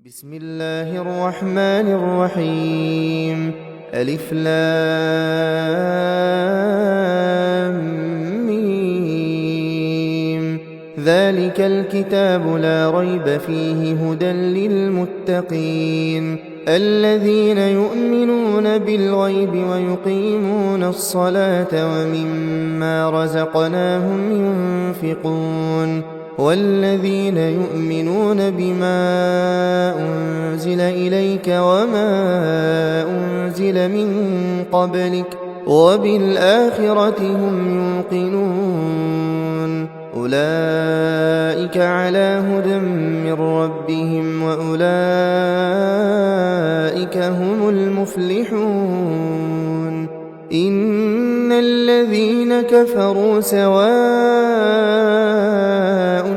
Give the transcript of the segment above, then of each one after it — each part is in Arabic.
بسم الله الرحمن الرحيم. ألف لام ميم. ذلك الكتاب لا ريب فيه هدى للمتقين الذين يؤمنون بالغيب ويقيمون الصلاة ومما رزقناهم ينفقون والذين يؤمنون بما أنزل إليك وما أنزل من قبلك وبالآخرة هم يوقنون أولئك على هدى من ربهم وأولئك هم المفلحون. إن الذين كفروا سواء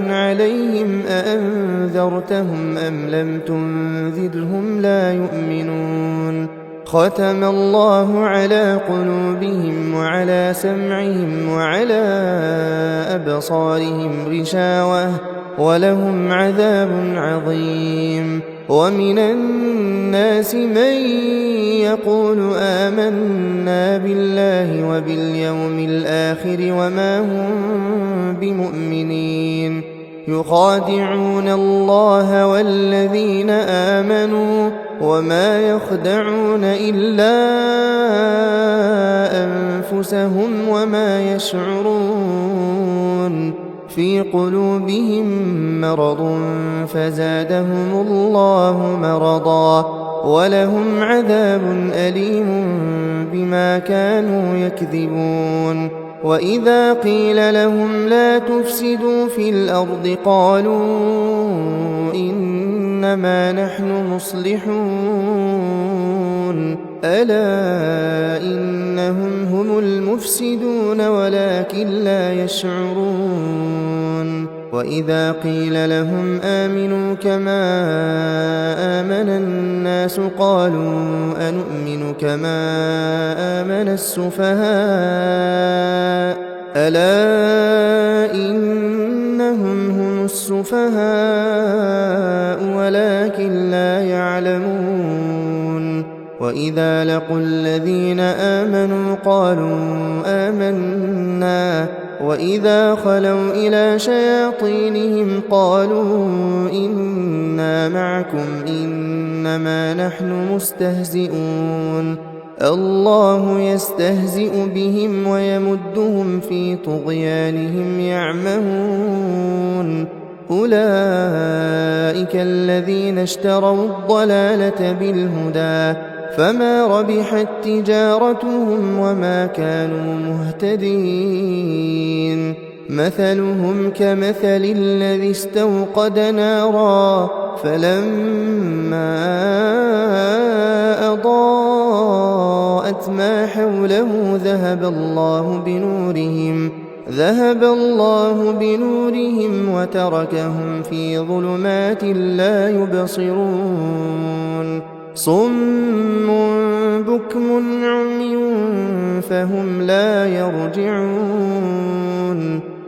عليهم أأنذرتهم أم لم تنذرهم لا يؤمنون. ختم الله على قلوبهم وعلى سمعهم وعلى أبصارهم غشاوة ولهم عذاب عظيم. ومن الناس من يقول آمنا بالله وباليوم الآخر وما هم بمؤمنين يخادعون الله والذين آمنوا وما يخدعون إلا أنفسهم وما يشعرون. في قلوبهم مرض فزادهم الله مرضا ولهم عذاب أليم بما كانوا يكذبون. وإذا قيل لهم لا تفسدوا في الأرض قالوا إنما نحن مصلحون ألا إنهم هم المفسدون ولكن لا يشعرون. وإذا قيل لهم آمنوا كما آمن الناس قالوا أنؤمن كما آمن السفهاء ألا إنهم هم السفهاء ولكن لا يعلمون. وإذا لقوا الذين آمنوا قالوا آمنا وإذا خلوا إلى شياطينهم قالوا إنا معكم إنما نحن مستهزئون. الله يستهزئ بهم ويمدهم في طغيانهم يعمهون. أولئك الذين اشتروا الضلالة بالهدى فما ربحت تجارتهم وما كانوا مهتدين. مثلهم كمثل الذي استوقد نارا فلما أضاءت ما حوله ذهب الله بنورهم وتركهم في ظلمات لا يبصرون. صم بكم عمي فهم لا يرجعون.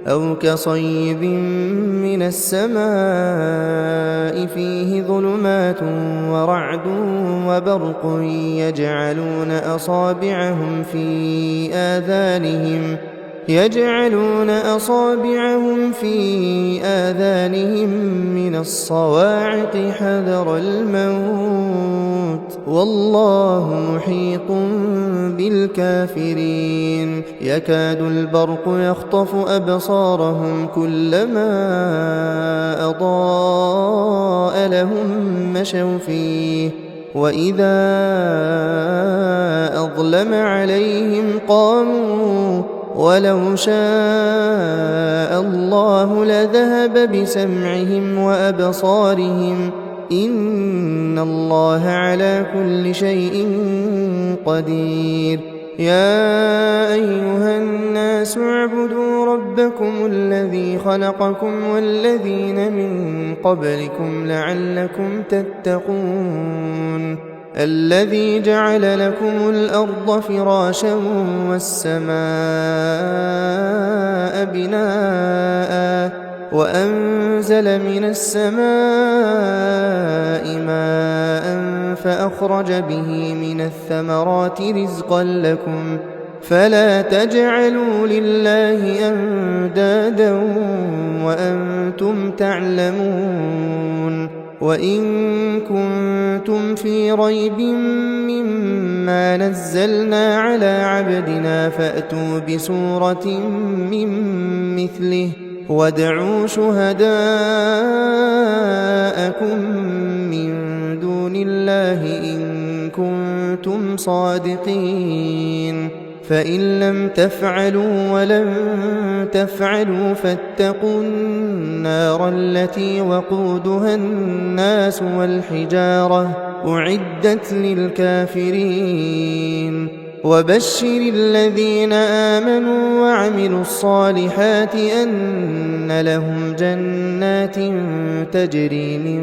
أو كصيب من السماء فيه ظلمات ورعد وبرق يجعلون أصابعهم في آذانهم من الصواعق حذر الموت والله محيط بالكافرين. يكاد البرق يخطف أبصارهم كلما أضاء لهم مشوا فيه وإذا أظلم عليهم قاموا ولو شاء الله لذهب بسمعهم وأبصارهم إن الله على كل شيء قدير. يا أيها الناس اعبدوا ربكم الذي خلقكم والذين من قبلكم لعلكم تتقون. الذي جعل لكم الأرض فراشا والسماء بناء وأنزل من السماء ماء فأخرج به من الثمرات رزقا لكم فلا تجعلوا لله أندادا وأنتم تعلمون وإن كنتم في ريب مما نزلنا على عبدنا فأتوا بسورة من مثله وادعوا شهداءكم من دون الله إن كنتم صادقين فإن لم تفعلوا ولن تفعلوا فاتقوا النار التي وقودها الناس والحجارة أعدت للكافرين وبشر الذين آمنوا وعملوا الصالحات أن لهم جنات تجري من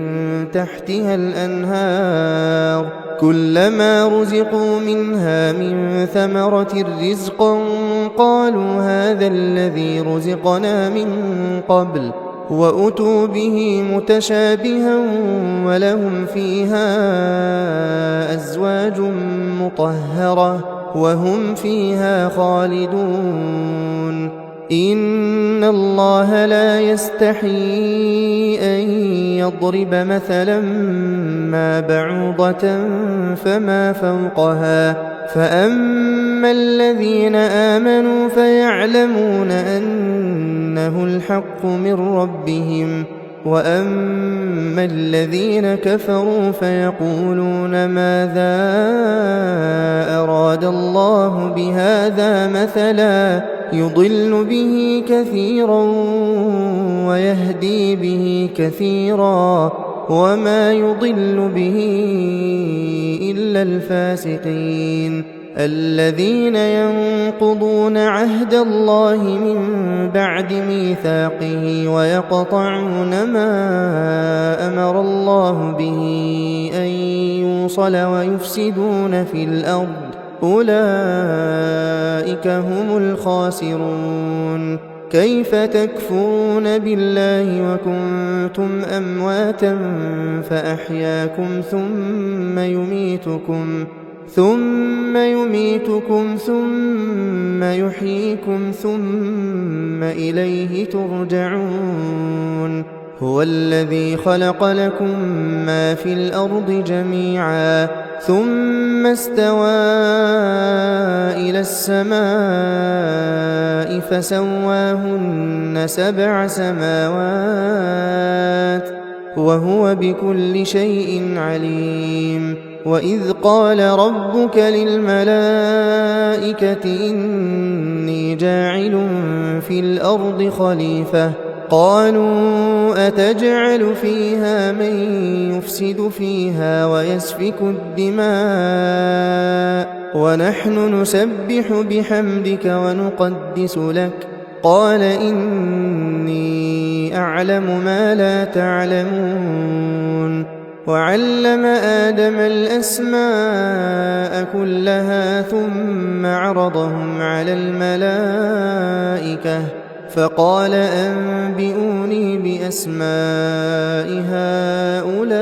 تحتها الأنهار كلما رزقوا منها من ثمرة رزقا قالوا هذا الذي رزقنا من قبل وأتوا به متشابها ولهم فيها أزواج مطهرة وهم فيها خالدون إن الله لا يستحيي أن يضرب مثلا ما بعوضة فما فوقها فأما الذين آمنوا فيعلمون أنه الحق من ربهم وأما الذين كفروا فيقولون ماذا أراد الله بهذا مثلا يضل به كثيرا ويهدي به كثيرا وما يضل به إلا الفاسقين الذين ينقضون عهد الله من بعد ميثاقه ويقطعون ما أمر الله به أن يوصل ويفسدون في الأرض أولئك هم الخاسرون كيف تكفرون بالله وكنتم أمواتا فأحياكم ثم يميتكم ثم يحييكم ثم إليه ترجعون هو الذي خلق لكم ما في الأرض جميعا ثم استوى إلى السماء فسواهن 7 سماوات وهو بكل شيء عليم وإذ قال ربك للملائكة إني جاعل في الأرض خليفة قالوا أتجعل فيها من يفسد فيها ويسفك الدماء ونحن نسبح بحمدك ونقدس لك قال إني أعلم ما لا تعلمون وعلم آدم الأسماء كلها ثم عرضهم على الملائكة فقال أنبئوني بأسماء هؤلاء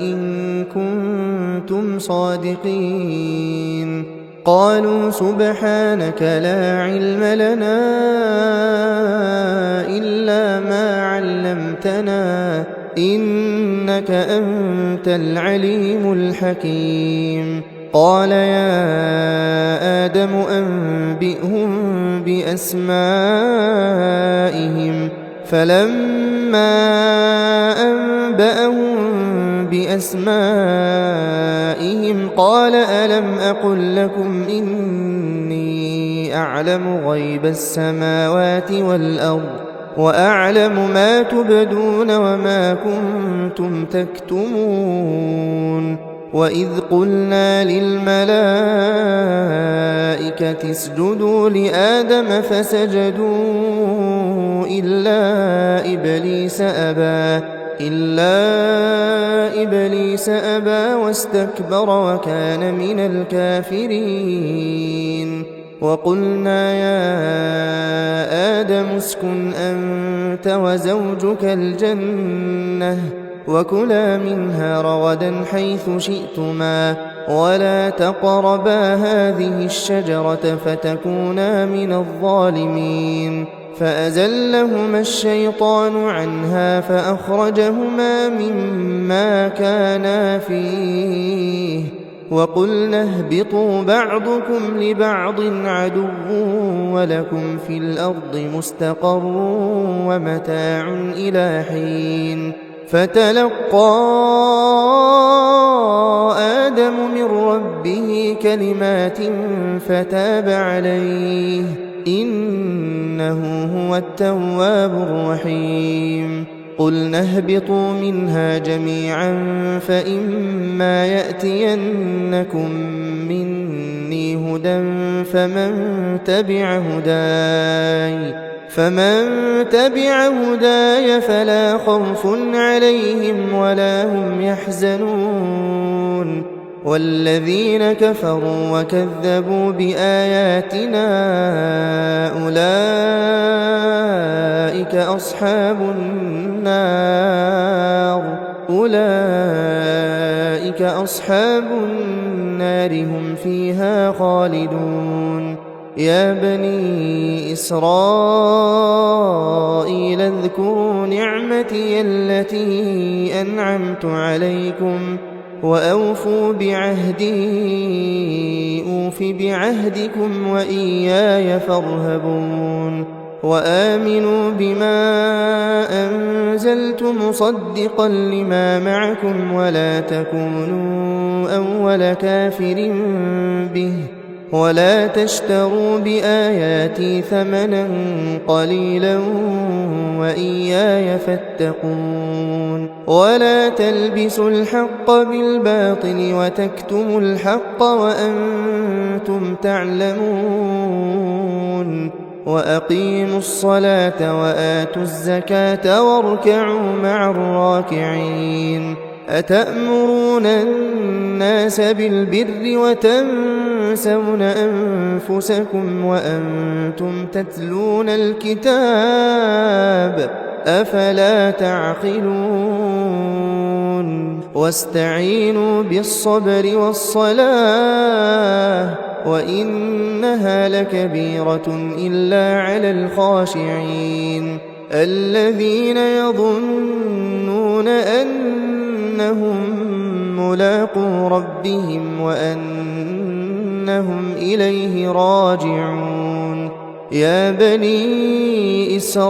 إن كنتم صادقين قالوا سبحانك لا علم لنا إلا ما علمتنا إنك أنت العليم الحكيم قال يا آدم أنبئهم بأسمائهم فلما أنبأهم بأسمائهم قال ألم أقل لكم إني أعلم غيب السماوات والأرض وأعلم ما تبدون وما كنتم تكتمون وإذ قلنا للملائكة اسجدوا لآدم فسجدوا إلا إبليس أبى واستكبر وكان من الكافرين وقلنا يا آدم اسكن أنت وزوجك الجنة وكلا منها رغدا حيث شئتما ولا تقربا هذه الشجرة فتكونا من الظالمين فأزلهما الشيطان عنها فأخرجهما مما كانا فيه وقلنا اهبطوا بعضكم لبعض عدو ولكم في الأرض مستقر ومتاع إلى حين فتلقى آدم من ربه كلمات فتاب عليه إنه هو التواب الرحيم قلنا اهبطوا منها جميعا فإما يأتينكم مني هدى فمن تبع هداي فلا خوف عليهم ولا هم يحزنون والذين كفروا وكذبوا بآياتنا أولئك أصحاب النار هم فيها خالدون يا بني إسرائيل اذكروا نعمتي التي أنعمت عليكم وأوفوا بعهدي أوف بعهدكم وإياي فارهبون وآمنوا بما أنزلت مصدقا لما معكم ولا تكونوا أول كافر به ولا تشتروا بآياتي ثمنا قليلا وإياي فاتقون ولا تلبسوا الحق بالباطل وتكتموا الحق وأنتم تعلمون وأقيموا الصلاة وآتوا الزكاة واركعوا مع الراكعين أتأمرون الناس بالبر وتنسون أنفسكم وأنتم تتلون الكتاب أفلا تعقلون واستعينوا بالصبر والصلاة وإنها لكبيرة إلا على الخاشعين الذين يظنون أنهم ملاقو ربهم وأنهم إليه راجعون يا بني إسرائيل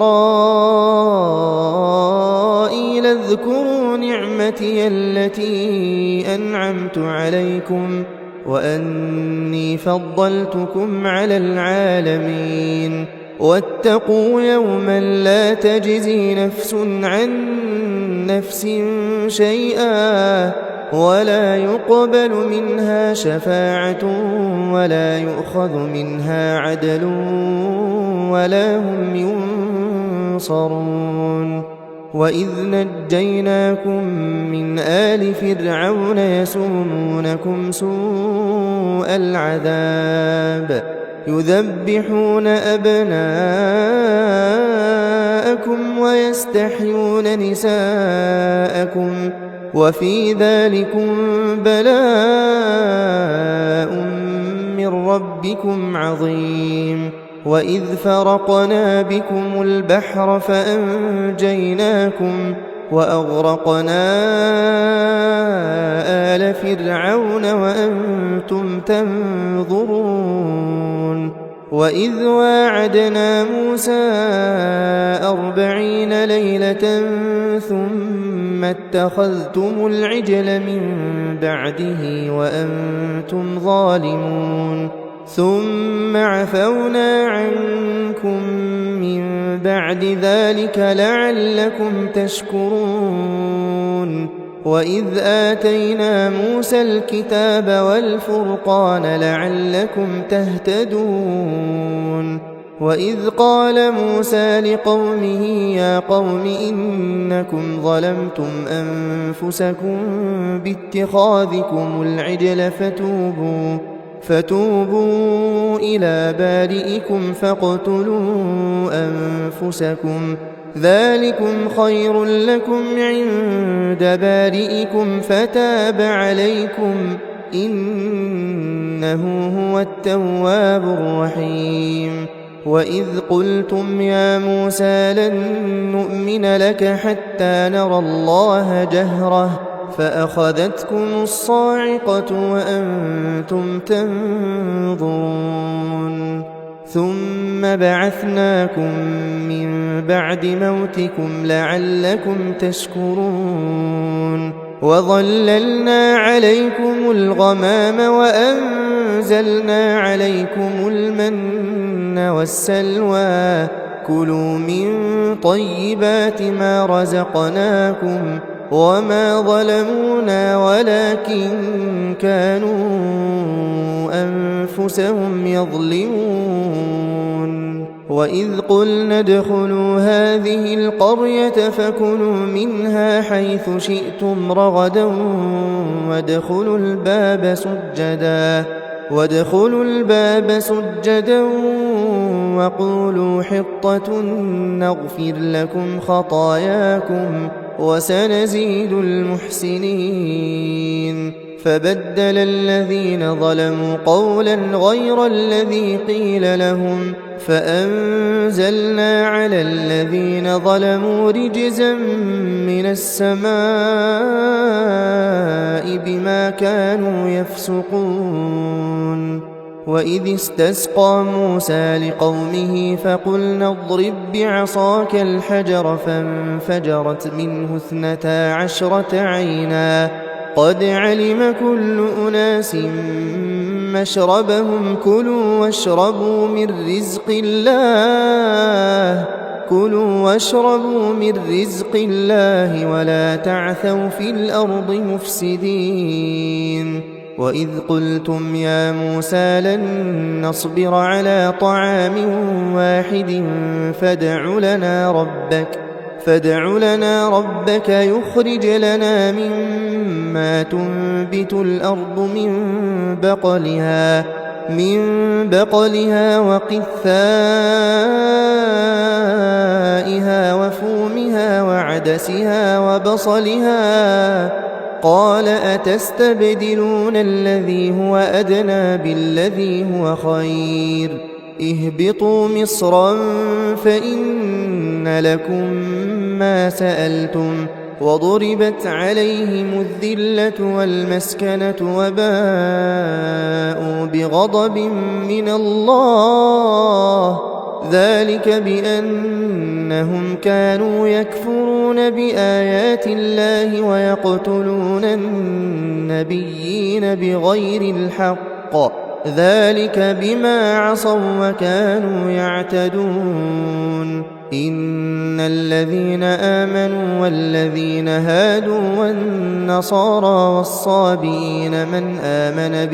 اذكروا نعمتي التي أنعمت عليكم وأني فضلتكم على العالمين واتقوا يوما لا تجزي نفس عن نفس شيئا ولا يقبل منها شفاعة ولا يؤخذ منها عدل ولا هم ينصرون وإذ نجيناكم من آل فرعون يسومونكم سوء العذاب يذبحون أبناءكم ويستحيون نساءكم وفي ذلكم بلاء من ربكم عظيم وإذ فرقنا بكم البحر فأنجيناكم وأغرقنا آل فرعون وأنتم تنظرون وإذ واعدنا موسى 40 ليلة ثم اتخذتم العجل من بعده وأنتم ظالمون ثم عفونا عنكم من بعد ذلك لعلكم تشكرون وإذ آتينا موسى الكتاب والفرقان لعلكم تهتدون وإذ قال موسى لقومه يا قوم إنكم ظلمتم أنفسكم باتخاذكم العجل فتوبوا إلى بارئكم فاقتلوا أنفسكم ذلكم خير لكم عند بارئكم فتاب عليكم إنه هو التواب الرحيم وإذ قلتم يا موسى لن نؤمن لك حتى نرى الله جهرة فأخذتكم الصاعقة وأنتم تنظرون ثم بعثناكم من بعد موتكم لعلكم تشكرون وظللنا عليكم الغمام وأنزلنا عليكم المن والسلوى كلوا من طيبات ما رزقناكم وما ظلمونا ولكن كانوا أنفسهم يظلمون وإذ قلنا ادخلوا هذه القرية فكلوا منها حيث شئتم رغدا وادخلوا الباب سجدا وقولوا حطة نغفر لكم خطاياكم وسنزيد المحسنين فبدل الذين ظلموا قولا غير الذي قيل لهم فأنزلنا على الذين ظلموا رجزا من السماء بما كانوا يفسقون وإذ استسقى موسى لقومه فقلنا اضرب بعصاك الحجر فانفجرت منه 12 عينا قد علم كل أناس مشربهم كلوا واشربوا من رزق الله ولا تعثوا في الأرض مفسدين وإذ قلتم يا موسى لن نصبر على طعام واحد فادع لنا ربك يخرج لنا مما تنبت الأرض من بقلها وقثائها وفومها وعدسها وبصلها قال أتستبدلون الذي هو أدنى بالذي هو خير اهبطوا مصرا فإن لكم ما سألتم وضربت عليهم الذلة والمسكنة وباءوا بغضب من الله ذلك بأنهم كانوا يكفرون بآيات الله ويقتلون النبيين بغير الحق ذلك بما عصوا وكانوا يعتدون إن الذين آمنوا والذين هادوا والنصارى والصابئين من آمن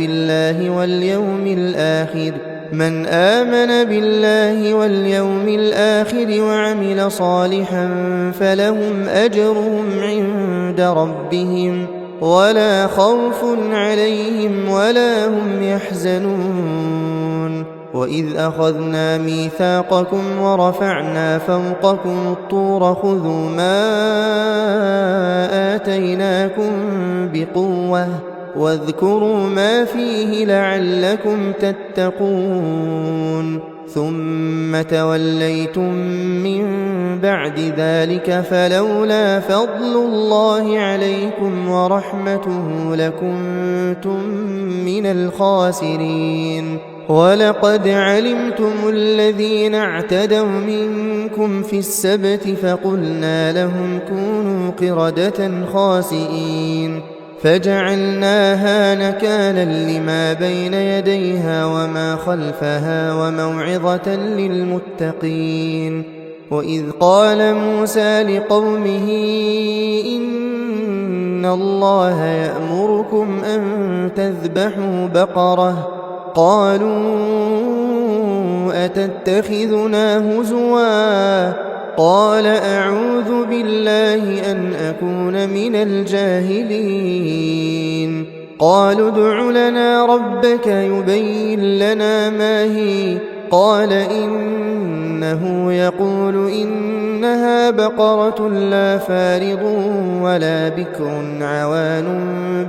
بالله واليوم الآخر وعمل صالحا فلهم أجرهم عند ربهم ولا خوف عليهم ولا هم يحزنون وإذ أخذنا ميثاقكم ورفعنا فوقكم الطور خذوا ما آتيناكم بقوة واذكروا ما فيه لعلكم تتقون ثم توليتم من بعد ذلك فلولا فضل الله عليكم ورحمته لكنتم من الخاسرين ولقد علمتم الذين اعتدوا منكم في السبت فقلنا لهم كونوا قردة خاسئين فجعلناها نكالا لما بين يديها وما خلفها وموعظة للمتقين وإذ قال موسى لقومه إن الله يأمركم أن تذبحوا بقرة قالوا أتتخذنا هزوا قال أعوذ بالله أن أكون من الجاهلين قالوا ادع لنا ربك يبين لنا ما هي قال إنه يقول إنها بقرة لا فارض ولا بكر عوان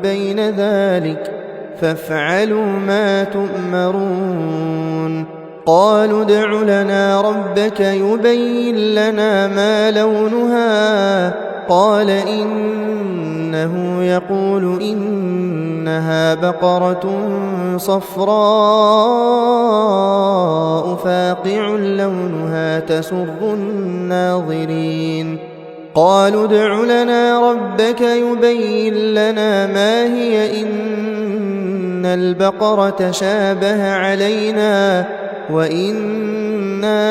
بين ذلك فافعلوا ما تؤمرون قالوا ادع لنا ربك يبين لنا ما لونها قال إنه يقول إنها بقرة صفراء فاقع لونها تسر الناظرين قالوا ادع لنا ربك يبين لنا ما هي إن البقرة شابه علينا وإنا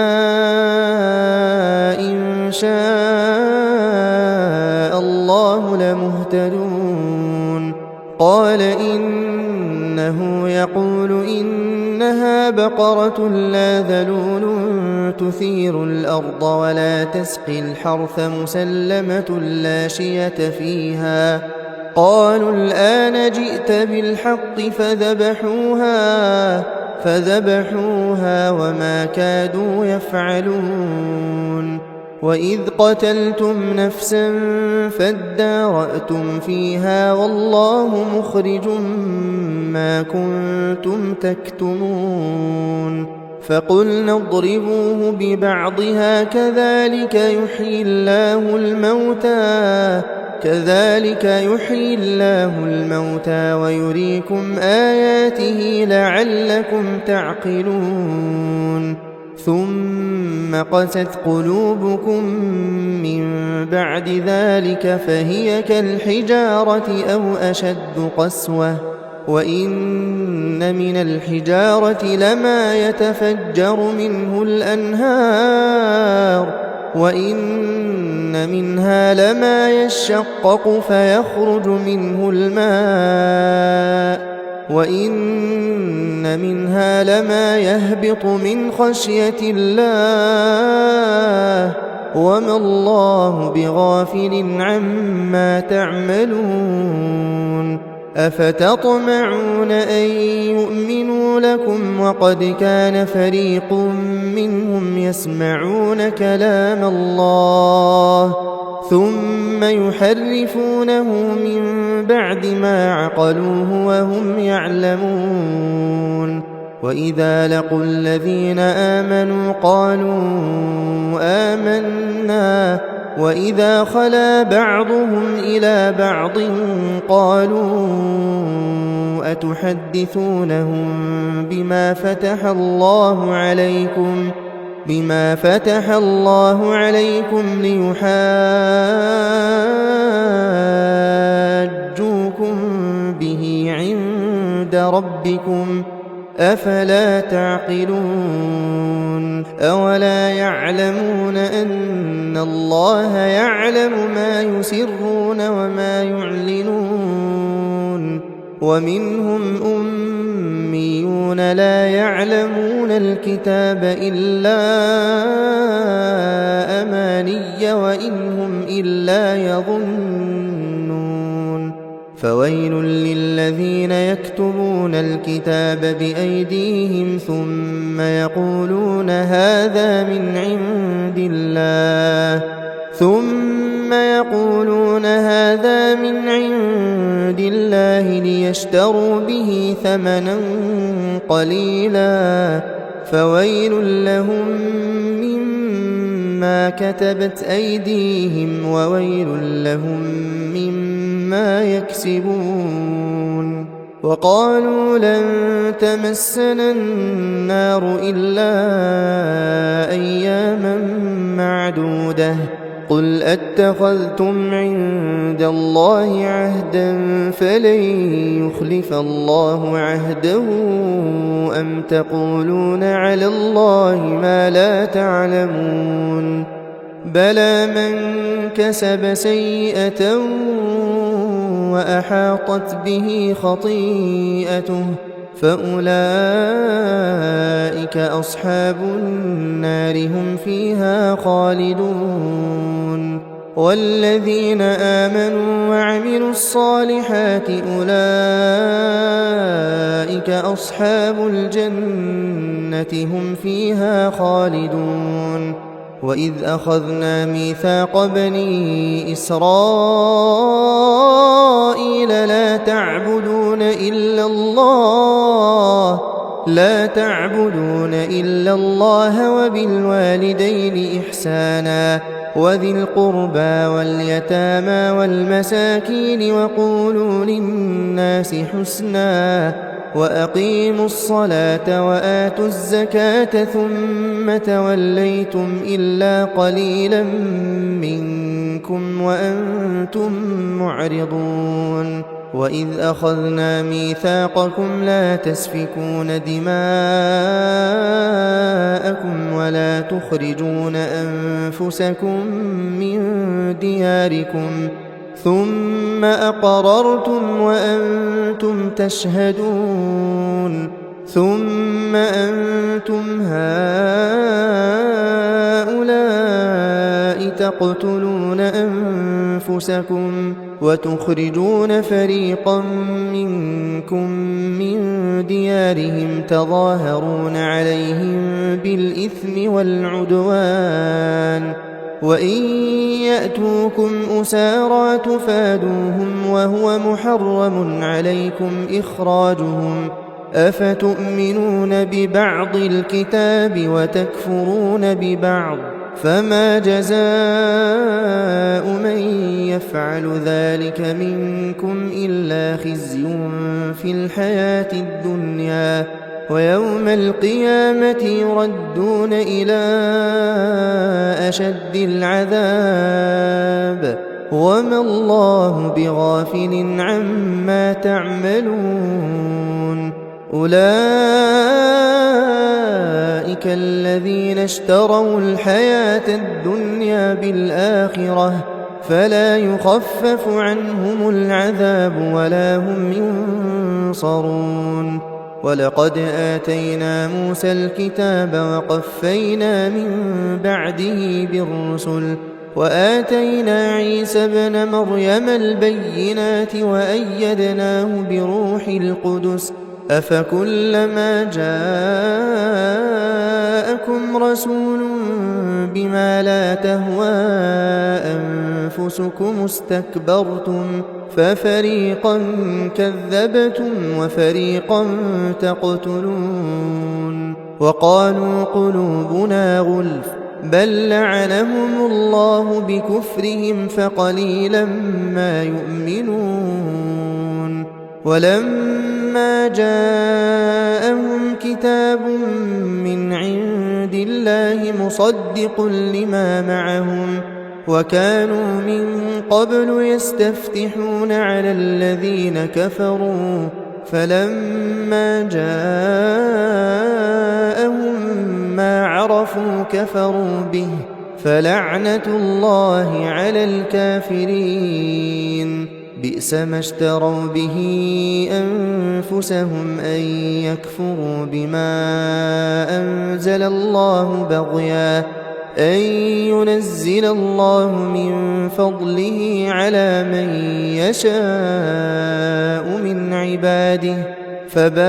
إن شاء الله لمهتدون قال إنه يقول إنها بقرة لا ذلول تثير الأرض ولا تسقي الحرث مسلمة لا شية فيها قالوا الآن جئت بالحق فذبحوها وما كادوا يفعلون وإذ قتلتم نفسا فادارأتم فيها والله مخرج ما كنتم تكتمون فقلنا اضربوه ببعضها كذلك يحيي الله الموتى ويريكم آياته لعلكم تعقلون ثم قست قلوبكم من بعد ذلك فهي كالحجارة أو أشد قسوة وإن من الحجارة لما يتفجر منه الأنهار وإن منها لما يشقق فيخرج منه الماء وإن منها لما يهبط من خشية الله وما الله بغافل عما تعملون أفتطمعون أن يؤمنوا لكم وقد كان فريق منهم يسمعون كلام الله ثم يحرفونه من بعد ما عقلوه وهم يعلمون وإذا لقوا الذين آمنوا قالوا آمنا وإذا خلا بعضهم إلى بعض قالوا أتحدثونهم بما فتح الله عليكم ليحاجوكم به عند ربكم أفلا تعقلون أولا يعلمون أن الله يعلم ما يسرون وما يعلنون ومنهم أميون لا يعلمون الكتاب إلا أماني وإنهم إلا يظنون فويل للذين يكتبون الكتاب بأيديهم ثم يقولون هذا من عند الله ليشتروا به ثمنا قليلا فويل لهم مما كتبت أيديهم وويل لهم مما يكسبون وقالوا لن تمسنا النار إلا أياما معدودة قل أتخذتم عند الله عهدا فلن يخلف الله عهده أم تقولون على الله ما لا تعلمون بلى من كسب سيئة وأحاطت به خطيئته فأولئك أصحاب النار هم فيها خالدون والذين آمنوا وعملوا الصالحات أولئك أصحاب الجنة هم فيها خالدون وإذ أخذنا ميثاق بني إسرائيل لا تعبدون إلا الله وبالوالدين إحسانا وذي القربى واليتامى والمساكين وقولوا للناس حسنا وأقيموا الصلاة وآتوا الزكاة ثم توليتم إلا قليلا منكم وأنتم معرضون وإذ أخذنا ميثاقكم لا تسفكون دماءكم ولا تخرجون أنفسكم من دياركم ثم أقررتم وأنتم تشهدون ثم أنتم هؤلاء تقتلون أنفسكم وتخرجون فريقا منكم من ديارهم تظاهرون عليهم بالإثم والعدوان وإن يأتوكم أسارى تفادوهم وهو محرم عليكم إخراجهم أفتؤمنون ببعض الكتاب وتكفرون ببعض فما جزاء من يفعل ذلك منكم إلا خزي في الحياة الدنيا ويوم القيامة يردون إلى أشد العذاب وما الله بغافل عما تعملون أولئك الذين اشتروا الحياة الدنيا بالآخرة فلا يخفف عنهم العذاب ولا هم ينصرون ولقد آتينا موسى الكتاب وقفينا من بعده بالرسل وآتينا عيسى ابن مريم البينات وأيدناه بروح القدس أفكلما جاءكم رسول بما لا تهوى أنفسكم استكبرتم ففريقا كذبتم وفريقا تقتلون وقالوا قلوبنا غلف بل لعنهم الله بكفرهم فقليلا ما يؤمنون ولما جاءهم كتاب من عند الله مصدق لما معهم وكانوا من قبل يستفتحون على الذين كفروا فلما جاءهم ما عرفوا كفروا به فلعنة الله على الكافرين بئس ما اشتروا به أنفسهم أن يكفروا بما أنزل الله بغيا أن ينزل الله من فضله على من يشاء من عباده فباءوا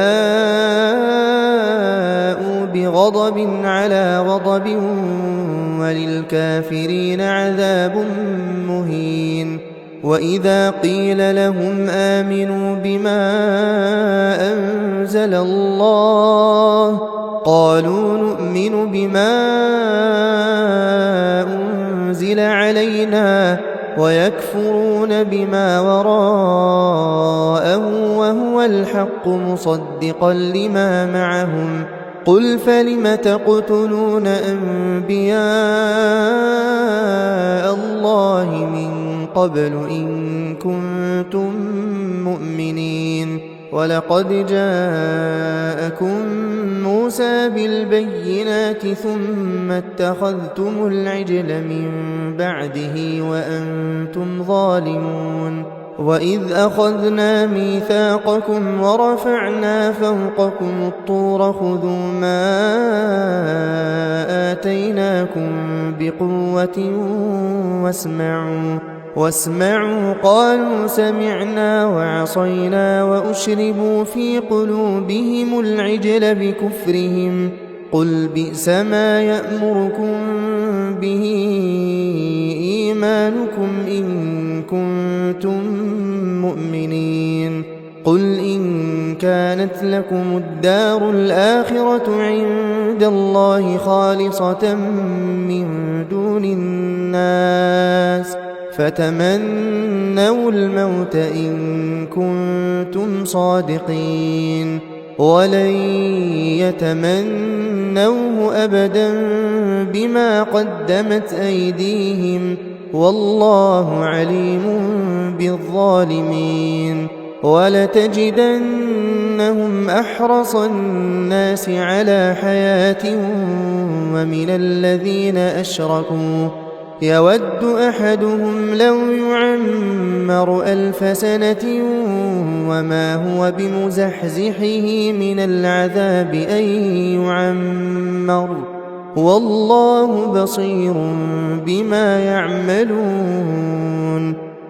بغضب على غضب وللكافرين عذاب مهين وإذا قيل لهم آمنوا بما أنزل الله قالوا نؤمن بما أنزل علينا ويكفرون بما وراءه وهو الحق مصدقا لما معهم قل فلم تقتلون أنبياء الله من قبل إن كنتم مؤمنين ولقد جاءكم موسى بالبينات ثم اتخذتم العجل من بعده وأنتم ظالمون وإذ أخذنا ميثاقكم ورفعنا فوقكم الطور خذوا ما آتيناكم بقوة واسمعوا قالوا سمعنا وعصينا وأشربوا في قلوبهم العجل بكفرهم قل بئس ما يأمركم به إيمانكم إن كنتم مؤمنين قل إن كانت لكم الدار الآخرة عند الله خالصة من دون الناس فتمنوا الموت إن كنتم صادقين ولن يتمنوه أبدا بما قدمت أيديهم والله عليم بالظالمين ولتجدنهم أحرص الناس على حياة ومن الذين أشركوا يود أحدهم لو يعمر 1000 سنة وما هو بمزحزحه من العذاب أن يعمر والله بصير بما يعملون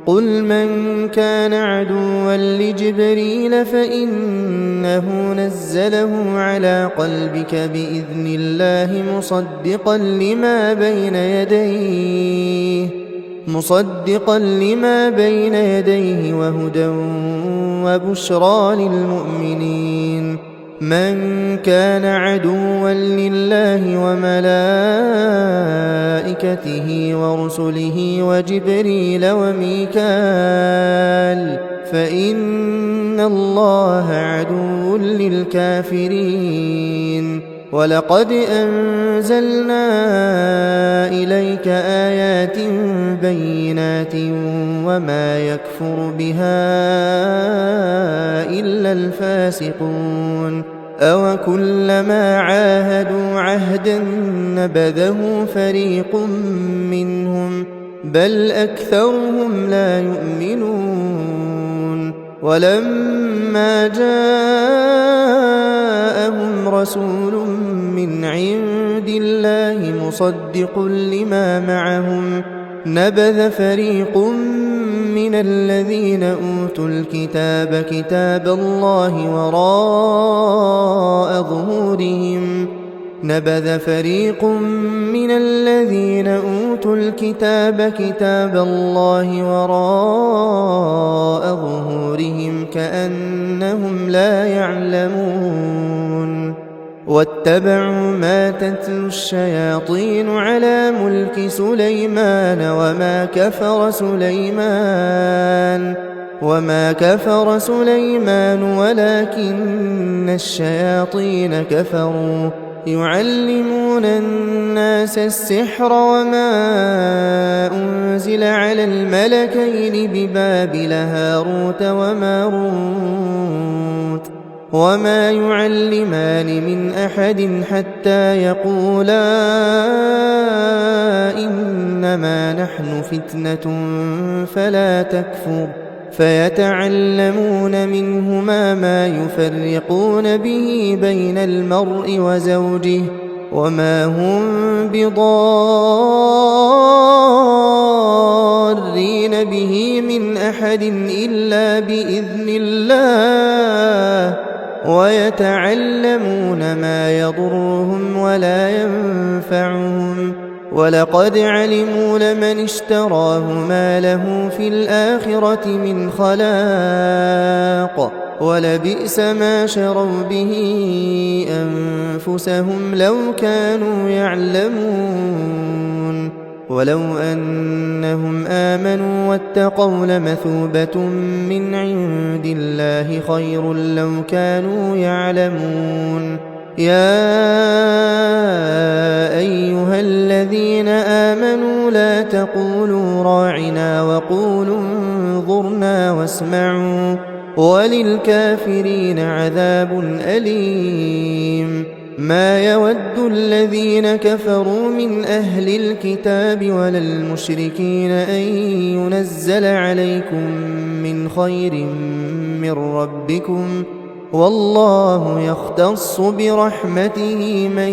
قل من كان عدوا لجبريل فإنه نزله على قلبك بإذن الله مصدقا لما بين يديه وهدى وبشرى للمؤمنين من كان عدوا لله وملائكته ورسله وجبريل وميكال فإن الله عدو للكافرين ولقد أنزلنا إليك آيات بينات وما يكفر بها إلا الفاسقون أوكلما عاهدوا عهدا نبذه فريق منهم بل أكثرهم لا يؤمنون ولما جاءهم رسول من عند الله مصدق لما معهم نبذ فريق من الذين أوتوا الكتاب كتاب الله وراء ظهورهم كأنهم لا يعلمون واتبعوا ما تتلو الشياطين على ملك سليمان وما كفر سليمان ولكن الشياطين كفروا يعلمون الناس السحر وما أنزل على الملكين ببابل هاروت وماروت وما يعلمان من أحد حتى يقولا إنما نحن فتنة فلا تكفر فيتعلمون منهما ما يفرقون به بين المرء وزوجه وما هم بضارين به من أحد إلا بإذن الله ويتعلمون ما يضرهم ولا ينفعهم ولقد علموا لمن اشتراه ما له في الآخرة من خلاق ولبئس ما شروا به أنفسهم لو كانوا يعلمون ولو أنهم آمنوا واتقوا لمثوبة من عند الله خير لو كانوا يعلمون يا أيها الذين آمنوا لا تقولوا راعنا وقولوا انظرنا واسمعوا وللكافرين عذاب أليم ما يود الذين كفروا من أهل الكتاب ولا المشركين أن ينزل عليكم من خير من ربكم والله يختص برحمته من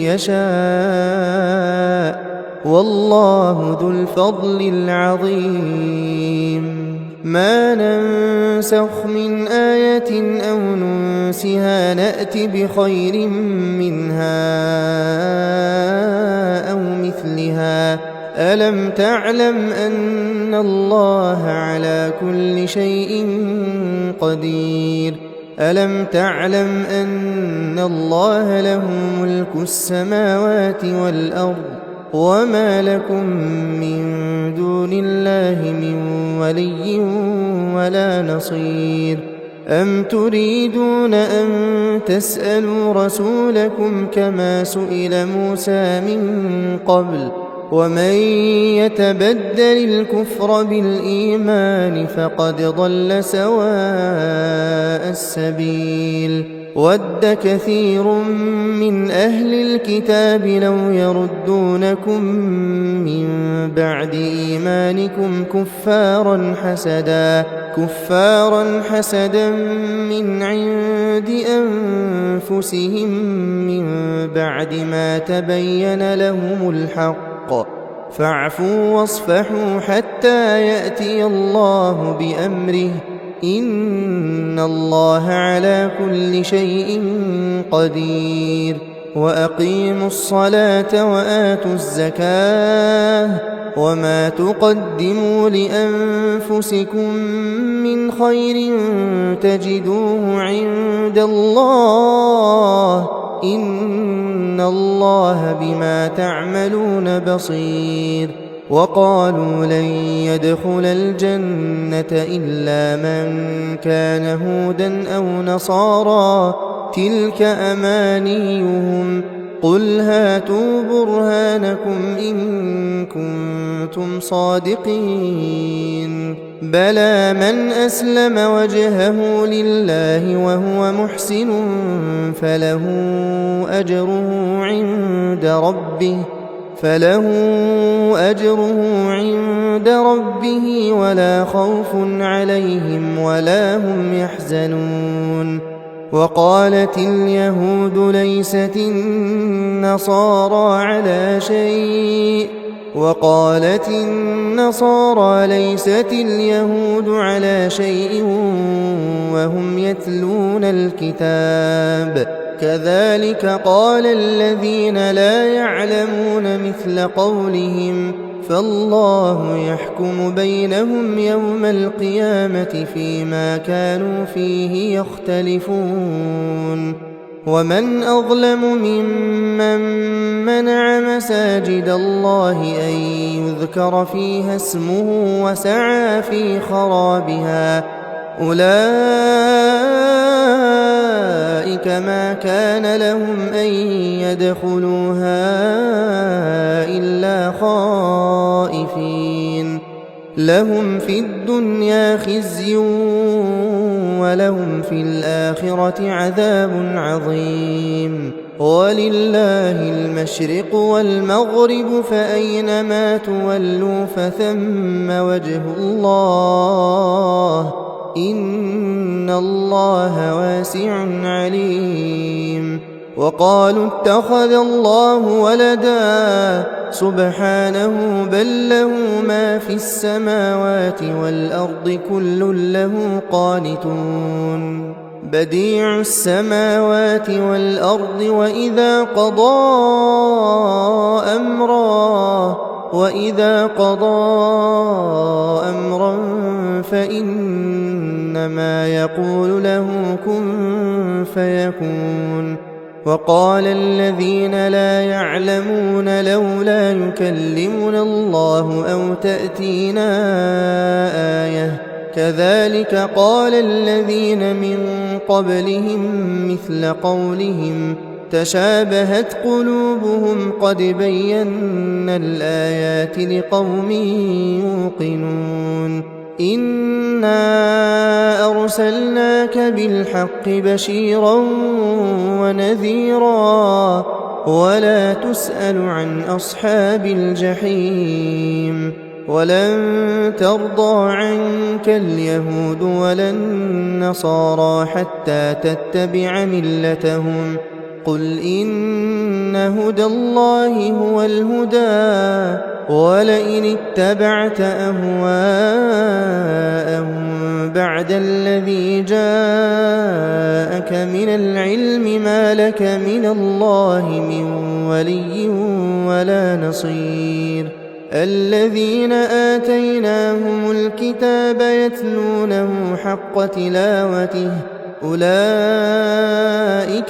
يشاء والله ذو الفضل العظيم ما ننسخ من آية أو ننسها نأت بخير منها أو مثلها ألم تعلم أن الله على كل شيء قدير ألم تعلم أن الله له ملك السماوات والأرض وما لكم من دون الله من ولي ولا نصير أم تريدون أن تسألوا رسولكم كما سئل موسى من قبل ومن يتبدل الكفر بالإيمان فقد ضل سواء السبيل ود كثير من أهل الكتاب لو يردونكم من بعد إيمانكم كفارا حسدا من عند أنفسهم من بعد ما تبين لهم الحق فاعفوا واصفحوا حتى يأتي الله بأمره إن الله على كل شيء قدير وأقيموا الصلاة وآتوا الزكاة وما تقدموا لأنفسكم من خير تجدوه عند الله إن الله بما تعملون بصير وقالوا لن يدخل الجنة إلا من كان هودا أو نصارى تلك أمانيهم قل هاتوا برهانكم إن كنتم صادقين بلى من أسلم وجهه لله وهو محسن فله أجره عند ربه ولا خوف عليهم ولا هم يحزنون وقالت اليهود ليست النصارى على شيء وقالت النصارى ليست اليهود على شيء وهم يتلون الكتاب كذلك قال الذين لا يعلمون مثل قولهم فالله يحكم بينهم يوم القيامة فيما كانوا فيه يختلفون ومن أظلم ممن منع مساجد الله أن يذكر فيها اسمه وسعى في خرابها أولئك ما كان لهم أن يدخلوها إلا خائفين لهم في الدنيا خزي ولهم في الآخرة عذاب عظيم ولله المشرق والمغرب فأينما تولوا فثم وجه الله إن الله واسع عليم وقالوا اتخذ الله ولدا سبحانه بل له ما في السماوات والأرض كل له قانتون بديع السماوات والأرض وإذا قضى أمرا فإنما يقول له كن فيكون وقال الذين لا يعلمون لولا يكلمنا الله أو تأتينا آية كذلك قال الذين من قبلهم مثل قولهم تشابهت قلوبهم قد بينا الآيات لقوم يوقنون إنا أرسلناك بالحق بشيرا ونذيرا ولا تسأل عن أصحاب الجحيم ولن ترضى عنك اليهود ولا النصارى حتى تتبع ملتهم قل إن هدى الله هو الهدى ولئن اتبعت أهواءهم بعد الذي جاءك من العلم ما لك من الله من ولي ولا نصير الذين آتيناهم الكتاب يتلونه حق تلاوته أولئك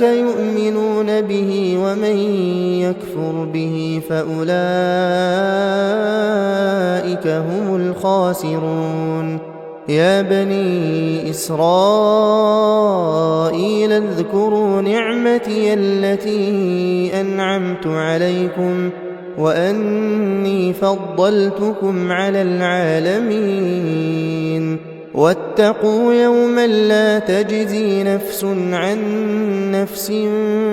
يؤمنون به ومن يكفر به فأولئك هم الخاسرون يا بني إسرائيل اذكروا نعمتي التي أنعمت عليكم وأني فضلتكم على العالمين واتقوا يوما لا تجزي نفس عن نفس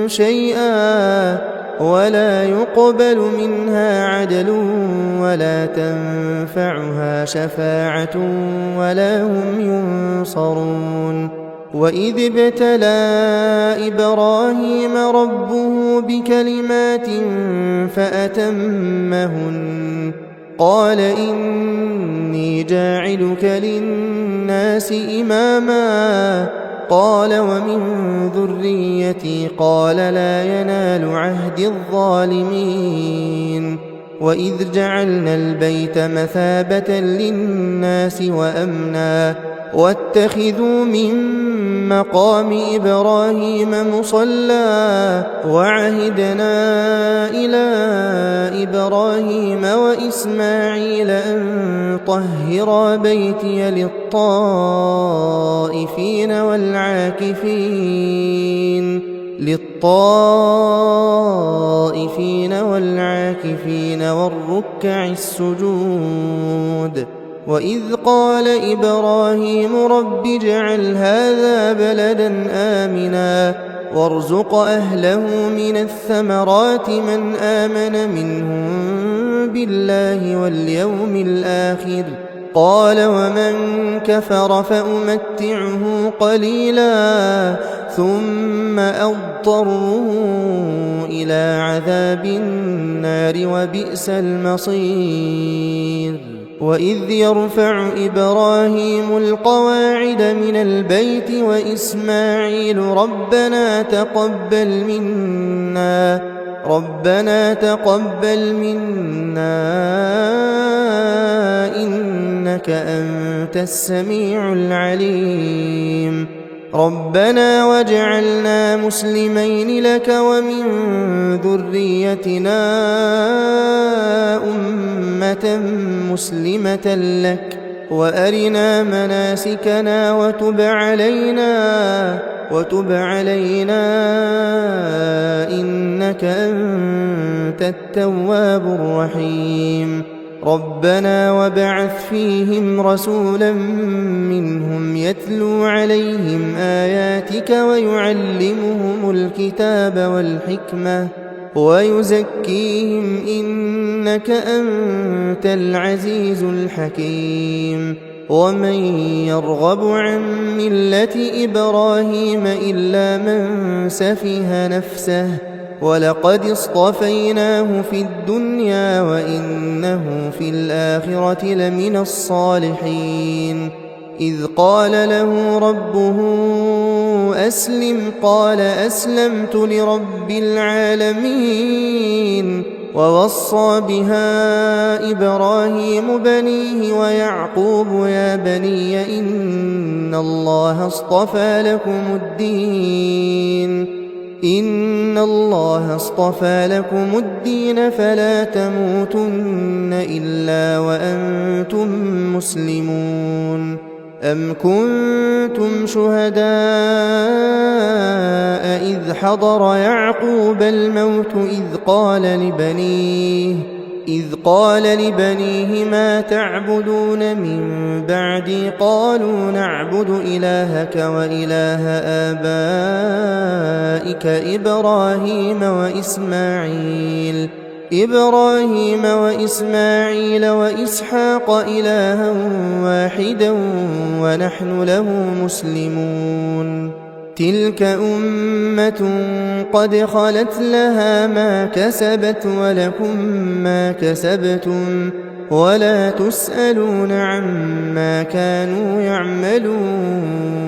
شيئا ولا يقبل منها عدل ولا تنفعها شفاعة ولا هم ينصرون وإذ ابتلى إبراهيم ربه بكلمات فأتمهن قال إني جاعلك للناس إماما قال ومن ذريتي قال لا ينال عهد الظالمين وإذ جعلنا البيت مثابة للناس وأمنا واتخذوا من مقام إبراهيم مصلى وعهدنا إلى إبراهيم وإسماعيل أن طهرا بيتي للطائفين والعاكفين والركع السجود وإذ قال إبراهيم رب اجعل هذا بلدا آمنا وارزق أهله من الثمرات من آمن منهم بالله واليوم الآخر قال ومن كفر فأمتعه قليلا ثم أضطره إلى عذاب النار وبئس المصير وإذ يرفع إبراهيم القواعد من البيت وإسماعيل ربنا تقبل منا إنك أنت السميع العليم ربنا واجعلنا مسلمين لك ومن ذريتنا أمة مسلمة لك وأرنا مناسكنا وتب علينا إنك أنت التواب الرحيم ربنا وابعث فيهم رسولا منهم يتلو عليهم آياتك ويعلمهم الكتاب والحكمة ويزكيهم إنك أنت العزيز الحكيم ومن يرغب عن ملة إبراهيم إلا من سفه نفسه ولقد اصطفيناه في الدنيا وإنه في الآخرة لمن الصالحين إذ قال له ربه أسلم قال أسلمت لرب العالمين ووصى بها إبراهيم بنيه ويعقوب يا بني إن الله اصطفى لكم الدين فلا تموتن إلا وأنتم مسلمون أم كنتم شهداء إذ حضر يعقوب الموت إذ قال لبنيه ما تعبدون من بعدي قالوا نعبد إلهك وإله آبائك إبراهيم وإسماعيل إبراهيم وإسماعيل وإسحاق إلها واحدا ونحن له مسلمون تلك أمة قد خلت لها ما كسبت ولكم ما كسبتم ولا تسألون عما كانوا يعملون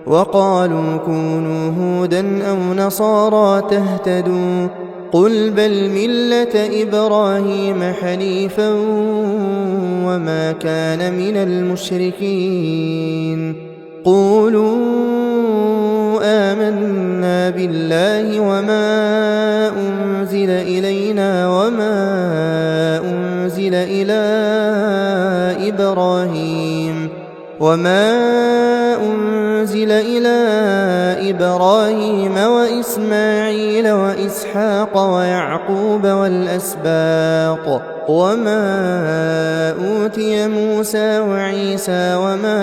وقالوا كونوا هودا أو نصارى تهتدوا قل بل ملة إبراهيم حنيفا وما كان من المشركين قولوا آمنا بالله وما أنزل إلينا وما أنزل إلى إبراهيم وإسماعيل وإسحاق ويعقوب والأسباط وما أوتي موسى وعيسى وما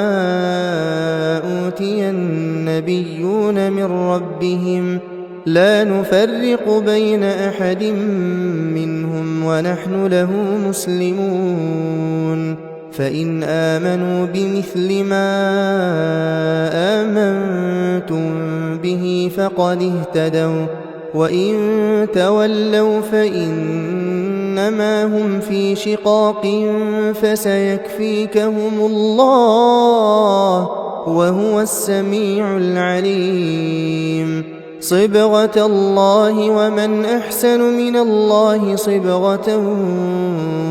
أوتي النبيون من ربهم لا نفرق بين أحد منهم ونحن له مسلمون فإن آمنوا بمثل ما آمنتم به فقد اهتدوا وإن تولوا فإنما هم في شقاق فسيكفيكهم الله وهو السميع العليم صبغة الله ومن أحسن من الله صبغة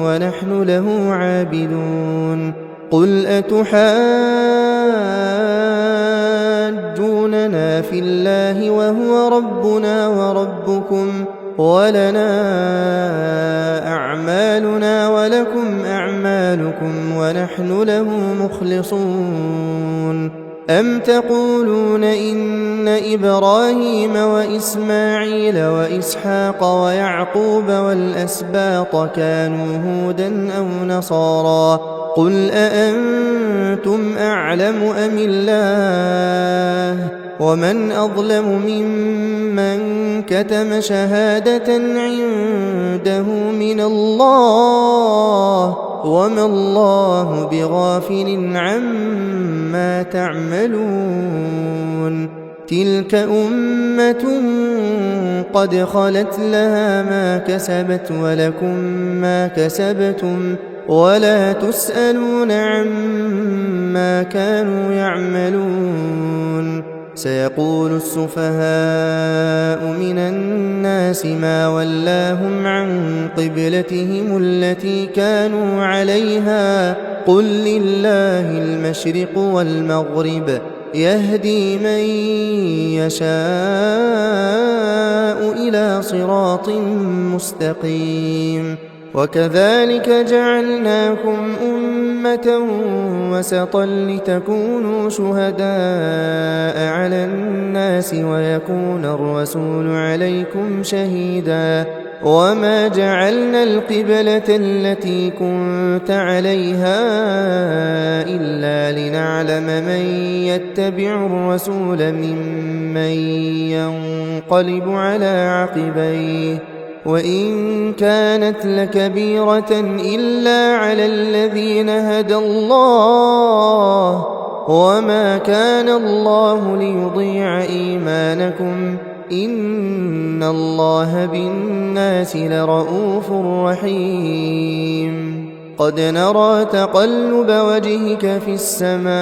ونحن له عابدون قل أتحاجوننا في الله وهو ربنا وربكم ولنا أعمالنا ولكم أعمالكم ونحن له مخلصون أم تقولون إن إبراهيم وإسماعيل وإسحاق ويعقوب والأسباط كانوا هودا أو نصارى قل أأنتم أعلم أم الله ومن أظلم ممن كتم شهادة عنده من الله وما الله بغافل عما تعملون تلك أمة قد خلت لها ما كسبت ولكم ما كسبتم ولا تسألون عما كانوا يعملون سيقول السفهاء من الناس ما ولاهم عن قبلتهم التي كانوا عليها قل لله المشرق والمغرب يهدي من يشاء إلى صراط مستقيم وكذلك جعلناكم أمة وسطا لتكونوا شهداء على الناس ويكون الرسول عليكم شهيدا وما جعلنا القبلة التي كنت عليها إلا لنعلم من يتبع الرسول ممن ينقلب على عقبيه وإن كانت لكبيرة إلا على الذين هدى الله وما كان الله ليضيع إيمانكم إن الله بالناس لرءوف رحيم قد نرى تقلب وجهك في السماء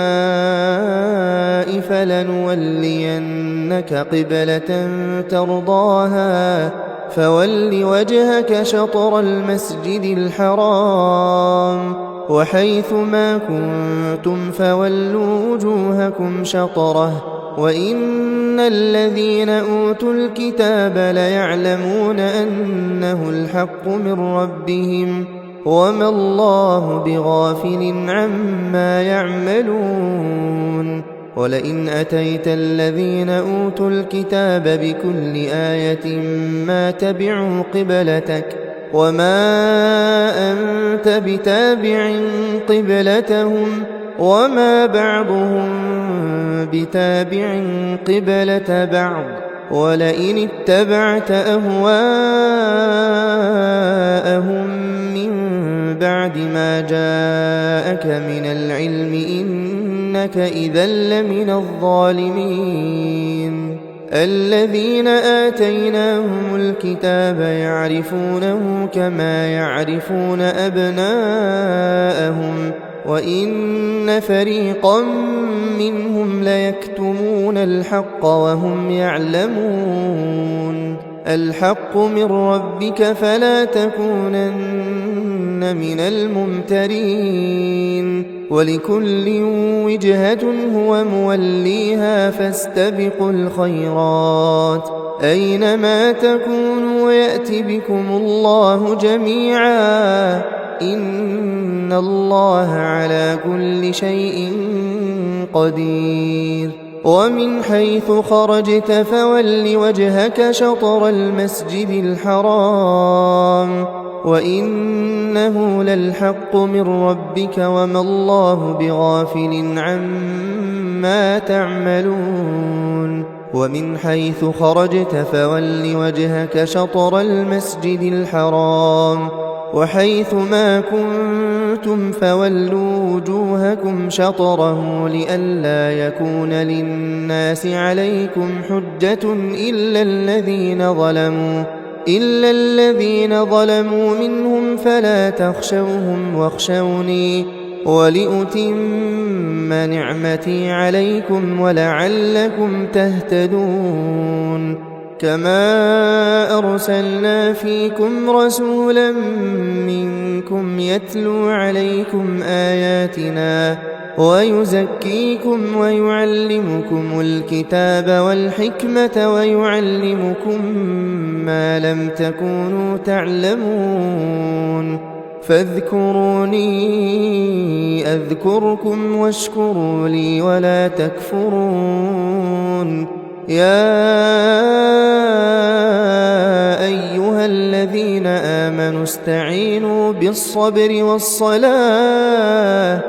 فلنولينك قبلة ترضاها فول وجهك شطر المسجد الحرام وحيث ما كنتم فولوا وجوهكم شطره وإن الذين أوتوا الكتاب ليعلمون أنه الحق من ربهم وما الله بغافل عما يعملون ولئن أتيت الذين أوتوا الكتاب بكل آية ما تبعوا قبلتك وما أنت بتابع قبلتهم وما بعضهم بتابع قبلة بعض ولئن اتبعت أهواءهم من بعد ما جاءك من العلم إنك إذا لمن الظالمين. الذين آتيناهم الكتاب يعرفونه كما يعرفون أبناءهم وإن فريقا منهم ليكتمون الحق وهم يعلمون. الحق من ربك فلا تكونن من الممترين. ولكل وجهة هو موليها فاستبقوا الخيرات أينما تكونوا يأت بكم الله جميعا إن الله على كل شيء قدير. ومن حيث خرجت فول وجهك شطر المسجد الحرام وإنه للحق من ربك وما الله بغافل عما تعملون. ومن حيث خرجت فول وجهك شطر المسجد الحرام وحيث ما كنتم فولوا وجوهكم شطره لئلا يكون للناس عليكم حجة إلا الذين ظلموا منهم فلا تخشوهم واخشوني ولأتم نعمتي عليكم ولعلكم تهتدون. كما أرسلنا فيكم رسولا منكم يتلو عليكم آياتنا ويزكيكم ويعلمكم الكتاب والحكمة ويعلمكم ما لم تكونوا تعلمون. فاذكروني أذكركم واشكروا لي ولا تكفرون. يا أيها الذين آمنوا استعينوا بالصبر والصلاة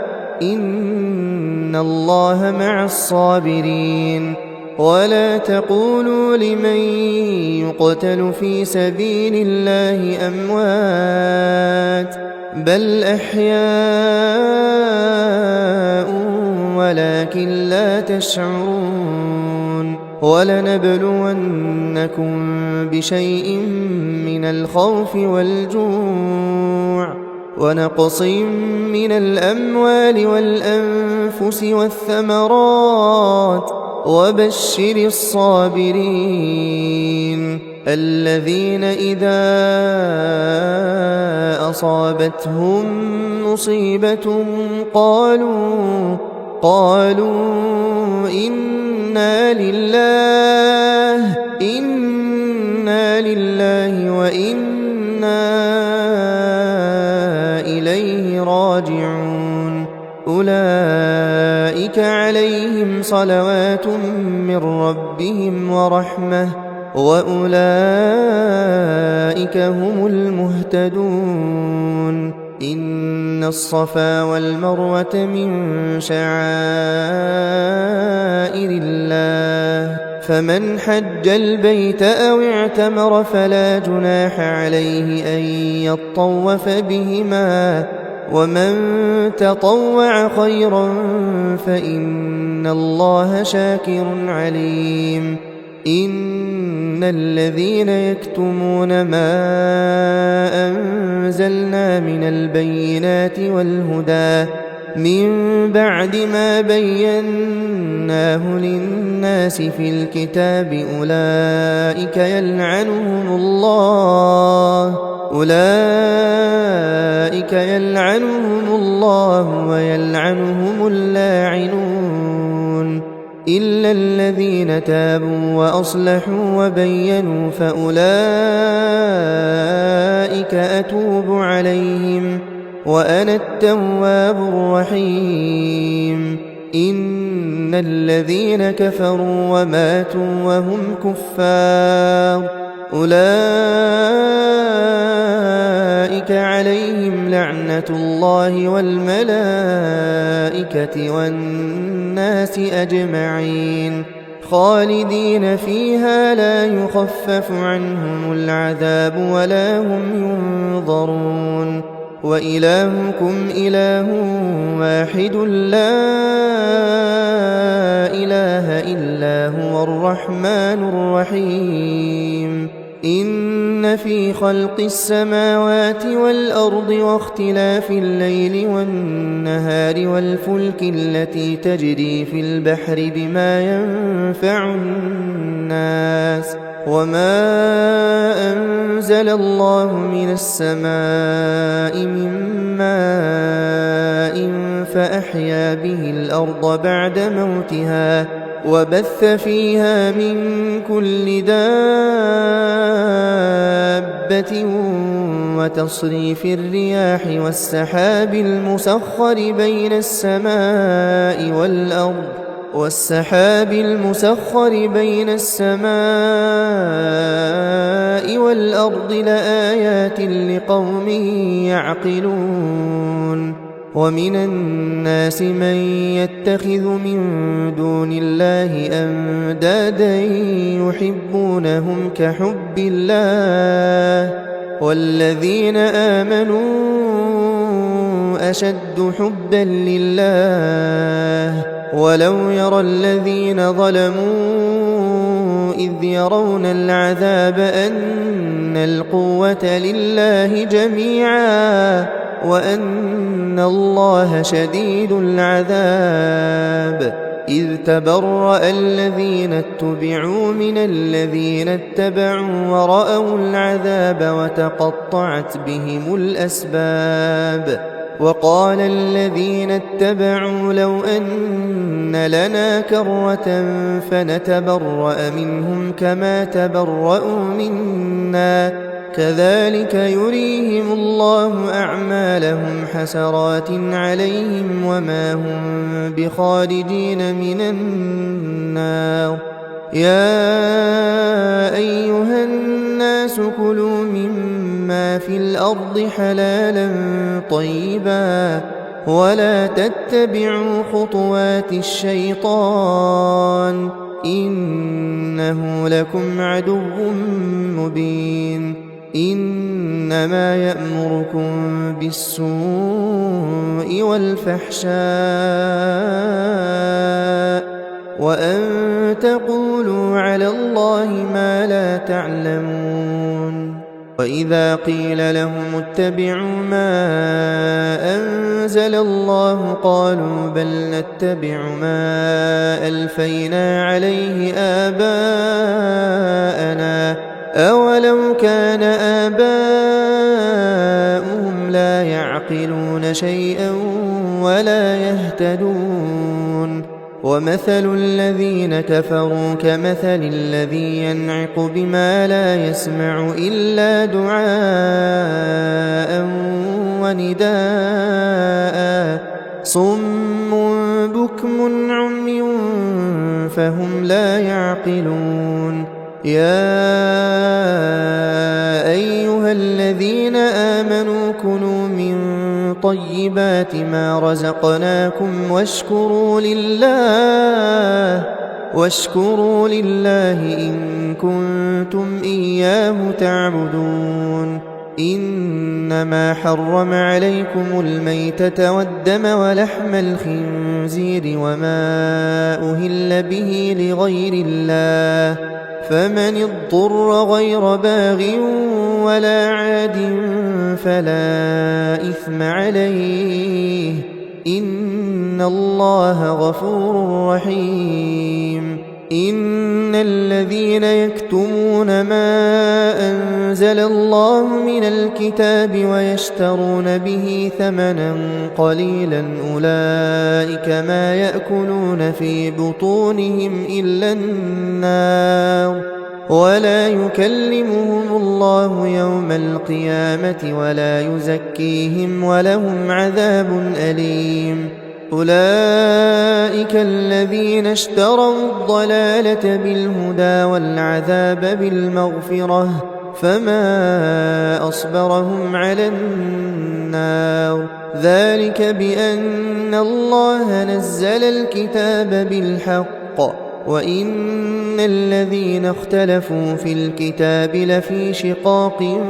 إن الله مع الصابرين. ولا تقولوا لمن يقتل في سبيل الله أموات بل أحياء ولكن لا تشعرون. ولنبلونكم بشيء من الخوف والجوع ونقص من الأموال والأنفس والثمرات وبشر الصابرين الذين إذا أصابتهم مصيبة قالوا إنا لله وإنا إليه راجعون. أولئك عليهم صلوات من ربهم ورحمة وأولئك هم المهتدون. إن الصفا والمروة من شعائر الله فمن حج البيت أو اعتمر فلا جناح عليه أن يطوف بهما ومن تطوع خيرا فإن الله شاكر عليم. إن الذين يكتمون ما أنزلنا من البينات والهدى من بعد ما بيناه للناس في الكتاب أولئك يلعنهم الله ويلعنهم اللاعنون إلا الذين تابوا وأصلحوا وبينوا فأولئك أتوب عليهم وأنا التواب الرحيم. إن الذين كفروا وماتوا وهم كفار أولئك عليهم لعنة الله والملائكة والناس أجمعين. خالدين فيها لا يخفف عنهم العذاب ولا هم ينظرون وإلهكم إله واحد لا إله إلا هو الرحمن الرحيم إن في خلق السماوات والأرض واختلاف الليل والنهار والفلك التي تجري في البحر بما ينفع الناس وما أنزل الله من السماء من ماء فأحيا به الأرض بعد موتها وبث فيها من كل دابة وتصريف الرياح والسحاب المسخر بين السماء والأرض لآيات لقوم يعقلون ومن الناس من يتخذ من دون الله أندادا يحبونهم كحب الله والذين آمنوا أشد حبا لله ولو يرى الذين ظلموا إذ يرون العذاب أن القوة لله جميعا وأن الله شديد العذاب إذ تبرأ الذين اتبعوا من الذين اتبعوا ورأوا العذاب وتقطعت بهم الأسباب وقال الذين اتبعوا لو أن لنا كرة فنتبرأ منهم كما تبرأوا منا كذلك يريهم الله أعمالهم حسرات عليهم وما هم بخارجين من النار يا أيها الناس كلوا مما في الأرض حلالا طيبا ولا تتبعوا خطوات الشيطان إنه لكم عدو مبين إنما يأمركم بالسوء والفحشاء وأن تقولوا على الله ما لا تعلمون وإذا قيل لهم اتبعوا ما أنزل الله قالوا بل نتبع ما ألفينا عليه آباءنا أولو كان آباؤهم لا يعقلون شيئا ولا يهتدون ومثل الذين كفروا كمثل الذي ينعق بما لا يسمع إلا دعاء ونداء صم بكم عمي فهم لا يعقلون يا أيها الذين آمنوا كلوا من طيبات ما رزقناكم واشكروا لله إن كنتم إياه تعبدون إنما حرم عليكم الميتة والدم ولحم الخنزير وما أهل به لغير الله فمن اضطر غير باغ ولا عاد فلا إثم عليه إن الله غفور رحيم إن الذين يكتمون ما أنزل الله من الكتاب ويشترون به ثمنا قليلا أولئك ما يأكلون في بطونهم إلا النار ولا يكلمهم الله يوم القيامة ولا يزكيهم ولهم عذاب أليم أولئك الذين اشتروا الضلالة بالهدى والعذاب بالمغفرة فما أصبرهم على النار ذلك بأن الله نزل الكتاب بالحق وإن الذين اختلفوا في الكتاب لفي شقاق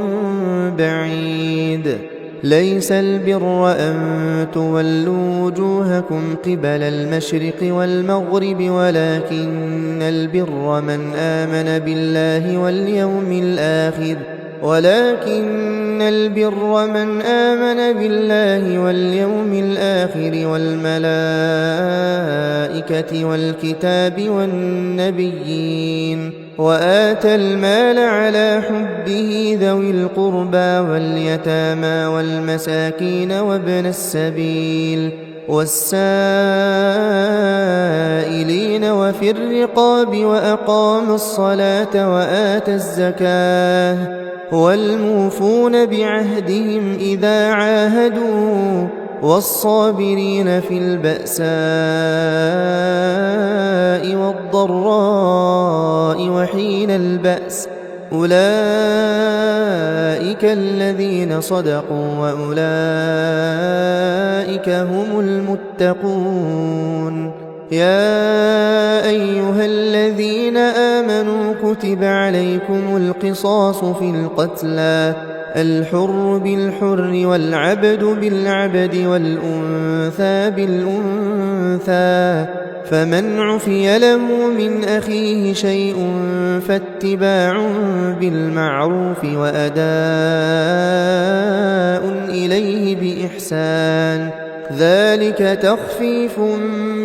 بعيد ليس البر أن تولوا وجوهكم قبل المشرق والمغرب ولكن البر من آمن بالله واليوم الآخر والملائكة والكتاب والنبيين وآتى المال على حبه ذوي القربى واليتامى والمساكين وابن السبيل والسائلين وفي الرقاب وأقام الصلاة وآتى الزكاة والموفون بعهدهم إذا عاهدوا والصابرين في البأساء والضراء وحين البأس أولئك الذين صدقوا وأولئك هم المتقون. يا أيها الذين آمنوا كتب عليكم القصاص في القتلى الحر بالحر والعبد بالعبد والأنثى بالأنثى فمن عفي له من أخيه شيء فاتباع بالمعروف وأداء إليه بإحسان ذلك تخفيف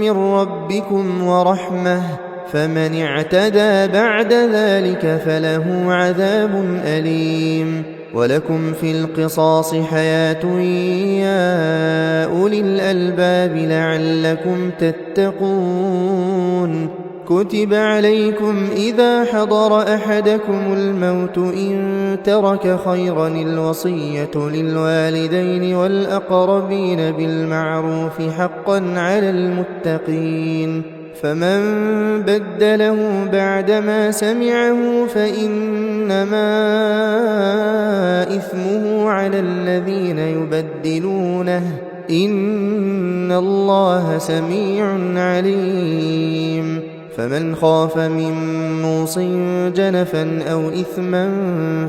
من ربكم ورحمة فمن اعتدى بعد ذلك فله عذاب أليم. ولكم في القصاص حياة يا أولي الألباب لعلكم تتقون. كتب عليكم إذا حضر أحدكم الموت إن ترك خيرا الوصية للوالدين والأقربين بالمعروف حقا على المتقين فمن بدله بعدما سمعه فإنما إثمه على الذين يبدلونه إن الله سميع عليم. فمن خاف من موص جنفا أو إثما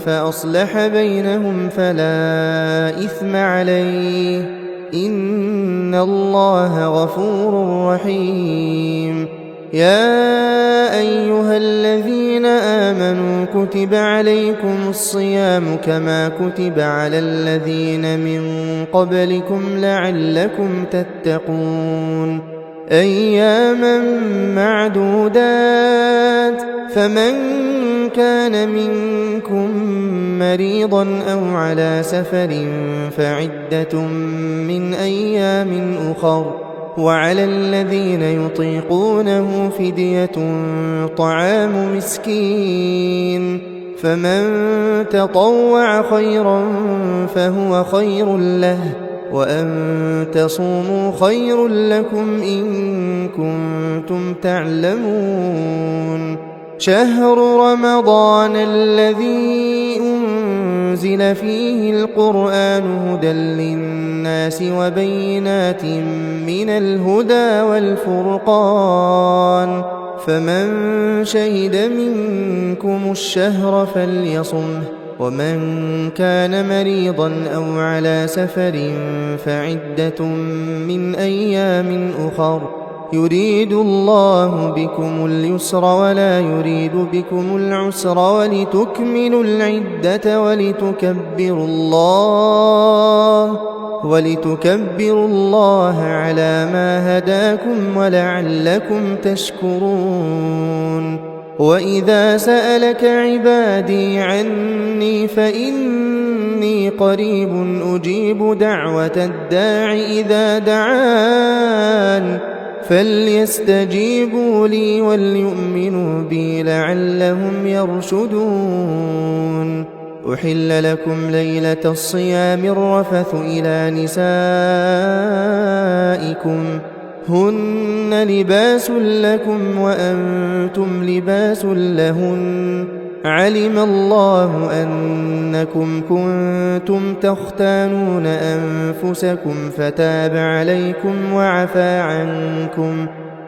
فأصلح بينهم فلا إثم عليه إن الله غفور رحيم. يا أيها الذين آمنوا كتب عليكم الصيام كما كتب على الذين من قبلكم لعلكم تتقون أياما معدودات فمن كان منكم مريضا أو على سفر فعدة من أيام أخر وعلى الذين يطيقونه فدية طعام مسكين فمن تطوع خيرا فهو خير له وأن تصوموا خير لكم إن كنتم تعلمون. شهر رمضان الذي أنزل فيه القرآن هدى للناس وبينات من الهدى والفرقان فمن شهد منكم الشهر فليصمه ومن كان مريضا أو على سفر فعدة من أيام أخر يريد الله بكم اليسر ولا يريد بكم العسر ولتكملوا العدة ولتكبروا الله على ما هداكم ولعلكم تشكرون. وإذا سألك عبادي عني فإني قريب أجيب دعوة الداع إذا دعان فليستجيبوا لي وليؤمنوا بي لعلهم يرشدون. أحل لكم ليلة الصيام الرفث إلى نسائكم هن لباس لكم وأنتم لباس لهن علم الله أنكم كنتم تختانون أنفسكم فتاب عليكم وعفى عنكم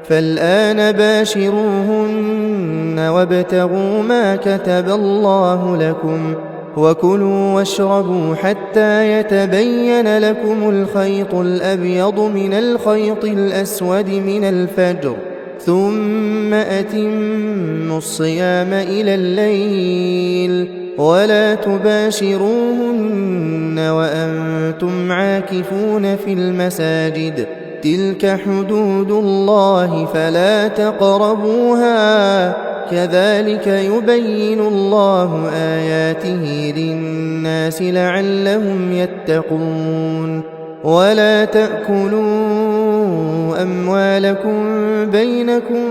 فالآن باشروهن وابتغوا ما كتب الله لكم وكلوا واشربوا حتى يتبين لكم الخيط الأبيض من الخيط الأسود من الفجر ثم أتموا الصيام إلى الليل ولا تباشروهن وأنتم عاكفون في المساجد تلك حدود الله فلا تقربوها كذلك يبين الله آياته للناس لعلهم يتقون ولا تأكلوا أموالكم بينكم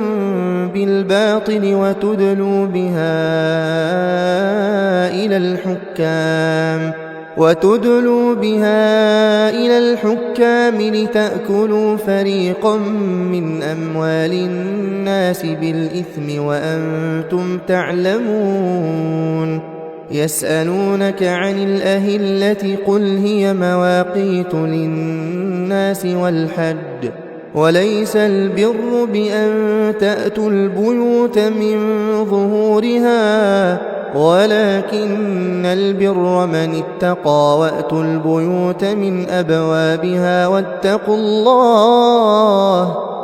بالباطل وتدلوا بها إلى الحكام لتأكلوا فريقا من أموال الناس بالإثم وأنتم تعلمون يسألونك عن الأهلة قل هي مواقيت للناس والحج وليس البر بأن تأتوا البيوت من ظهورها ولكن البر من اتقى وأتوا البيوت من أبوابها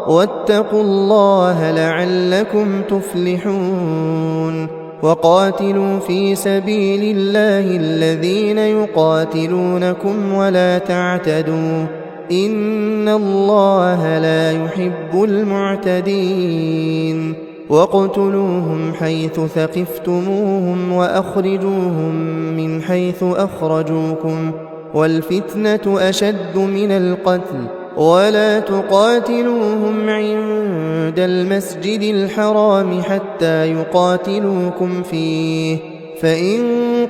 واتقوا الله لعلكم تفلحون وقاتلوا في سبيل الله الذين يقاتلونكم ولا تعتدوا إن الله لا يحب المعتدين واقتلوهم حيث ثقفتموهم وأخرجوهم من حيث أخرجوكم والفتنة أشد من القتل ولا تقاتلوهم عند المسجد الحرام حتى يقاتلوكم فيه فإن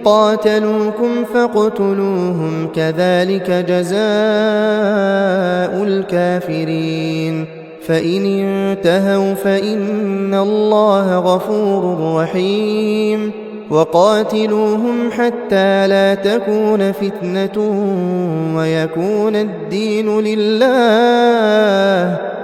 قاتلوكم فاقتلوهم كذلك جزاء الكافرين فإن انتهوا فإن الله غفور رحيم وقاتلوهم حتى لا تكون فتنة ويكون الدين لله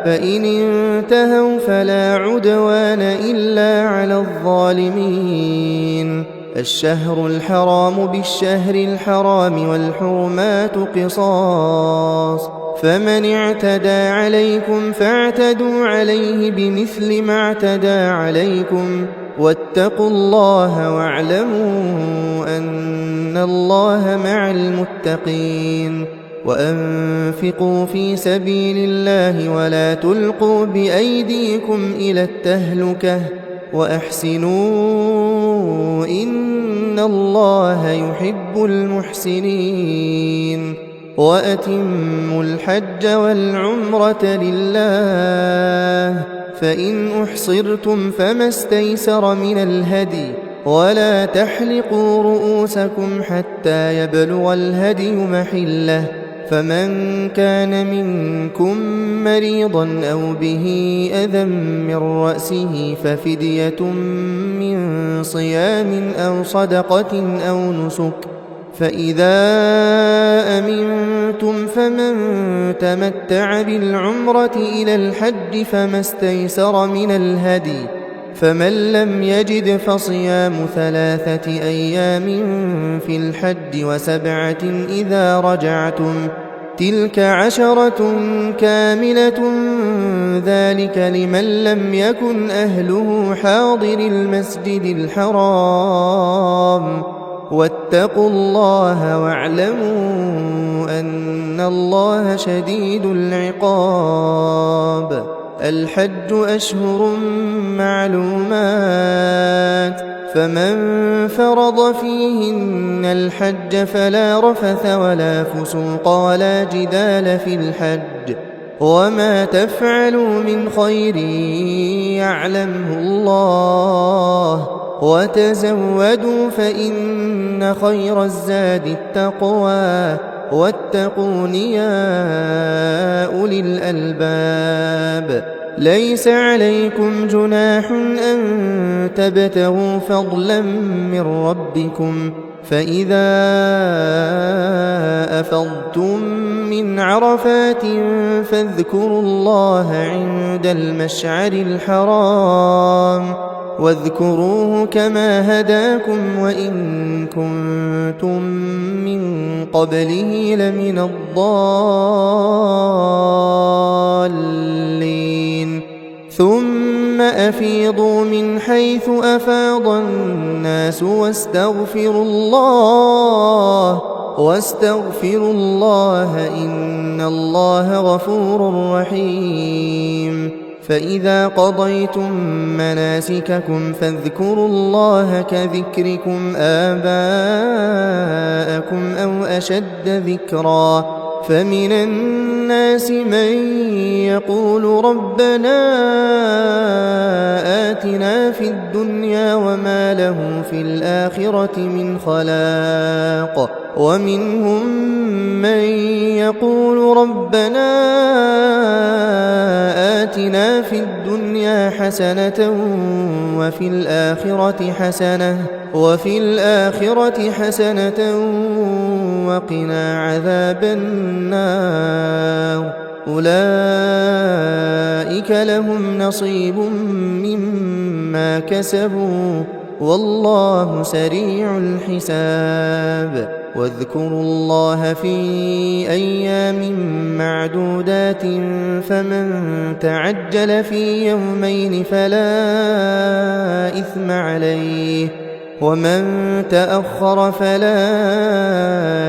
فإن انتهوا فلا عدوان إلا على الظالمين الشهر الحرام بالشهر الحرام والحرمات قصاص فمن اعتدى عليكم فاعتدوا عليه بمثل ما اعتدى عليكم واتقوا الله واعلموا أن الله مع المتقين وأنفقوا في سبيل الله ولا تلقوا بأيديكم إلى التهلكة وأحسنوا إن الله يحب المحسنين وأتموا الحج والعمرة لله فإن أحصرتم فما استيسر من الهدي ولا تحلقوا رؤوسكم حتى يبلغ الهدي محله فمن كان منكم مريضا أو به أذى من رأسه ففدية من صيام أو صدقة أو نسك فإذا أمنتم فمن تمتع بالعمرة إلى الحج فما استيسر من الهدي فمن لم يجد فصيام 3 أيام في الحج و7 إذا رجعتم تلك 10 كاملة ذلك لمن لم يكن أهله حاضر المسجد الحرام واتقوا الله واعلموا أن الله شديد العقاب الحج أشهر معلومات فمن فرض فيهن الحج فلا رفث ولا فسوق ولا جدال في الحج وما تفعلوا من خير يعلمه الله وتزودوا فإن خير الزاد التقوى واتقون يا أولي الألباب ليس عليكم جناح أن تبتغوا فضلا من ربكم فإذا أفضتم من عرفات فاذكروا الله عند المشعر الحرام واذكروه كما هداكم وإن كنتم من قبله لمن الضالين ثم أفيضوا من حيث أفاض الناس واستغفروا الله إن الله غفور رحيم فإذا قضيتم مناسككم فاذكروا الله كذكركم آباءكم أو أشد ذكرا فمن الناس من يقول ربنا آتنا في الدنيا وما له في الآخرة من خلاق ومنهم من يقول ربنا آتنا في الدنيا حسنة وفي الآخرة حسنة وقنا عذاب النار أولئك لهم نصيب مما كسبوا والله سريع الحساب واذكروا الله في أيام معدودات فمن تعجل في يومين فلا إثم عليه ومن تأخر فلا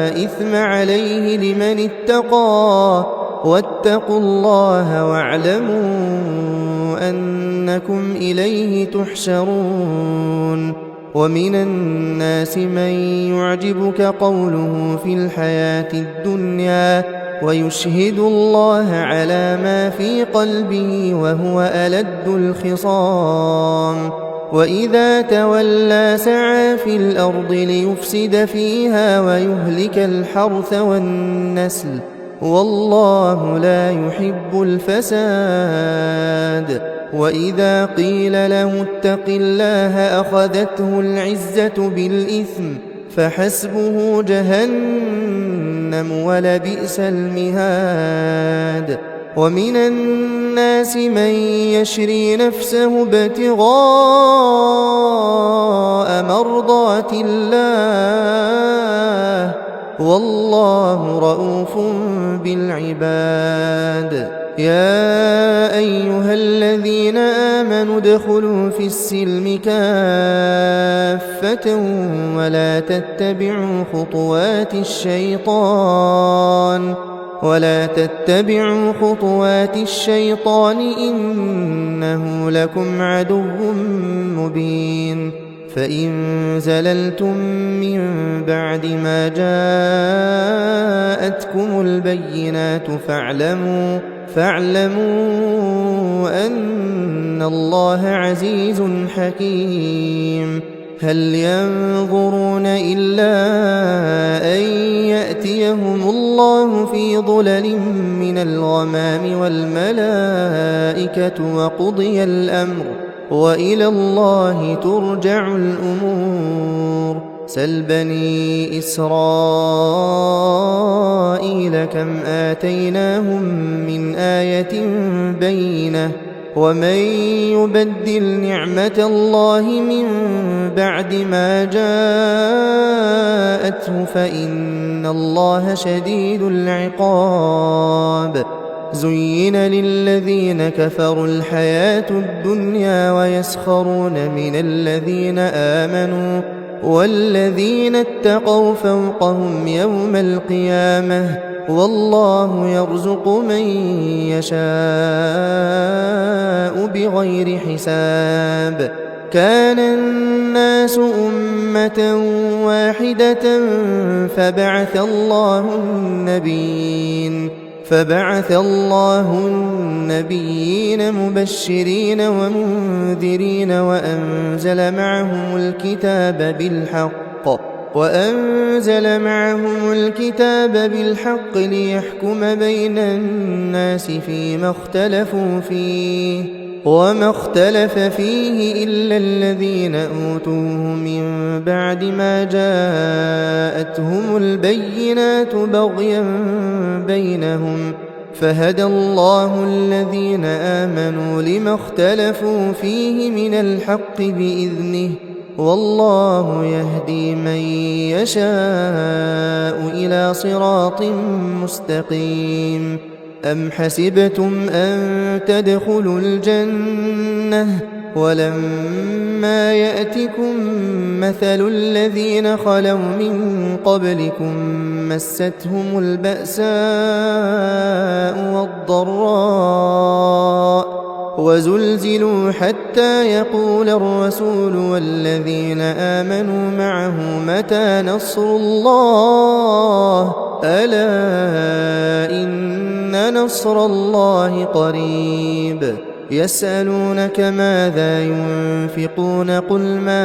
إثم عليه لمن اتقى واتقوا الله واعلموا أنكم إليه تحشرون ومن الناس من يعجبك قوله في الحياة الدنيا ويشهد الله على ما في قلبه وهو ألد الخصام وإذا تولى سعى في الأرض ليفسد فيها ويهلك الحرث والنسل والله لا يحب الفساد وإذا قيل له اتق الله أخذته العزة بالإثم فحسبه جهنم ولبئس المهاد ومن الناس من يشري نفسه ابتغاء مرضات الله والله رؤوف بالعباد يا أيها الذين آمنوا ادخلوا في السلم كافة ولا تتبعوا خطوات الشيطان إنه لكم عدو مبين فإن زللتم من بعد ما جاءتكم البينات فاعلموا أن الله عزيز حكيم هل ينظرون إلا أن يأتيهم الله في ظلل من الغمام والملائكة وقضي الأمر وإلى الله ترجع الأمور سل بني إسرائيل كم آتيناهم من آية بينة ومن يبدل نعمة الله من بعد ما جاءته فإن الله شديد العقاب زين للذين كفروا الحياة الدنيا ويسخرون من الذين آمنوا والذين اتقوا فوقهم يوم القيامة والله يرزق من يشاء بغير حساب كان الناس أمة واحدة فبعث الله النبيين مبشرين ومنذرين وأنزل معهم الكتاب بالحق ليحكم بين الناس فيما اختلفوا فيه وما اختلف فيه إلا الذين أوتوه من بعد ما جاءتهم البينات بغيا بينهم فهدى الله الذين آمنوا لما اختلفوا فيه من الحق بإذنه والله يهدي من يشاء إلى صراط مستقيم. أم حسبتم أن تدخلوا الجنة ولما يأتكم مثل الذين خلوا من قبلكم مستهم البأساء والضراء وزلزلوا حتى يقول الرسول والذين آمنوا معه متى نصر الله ألا إن نصر الله قريب. يسألونك ماذا ينفقون قل ما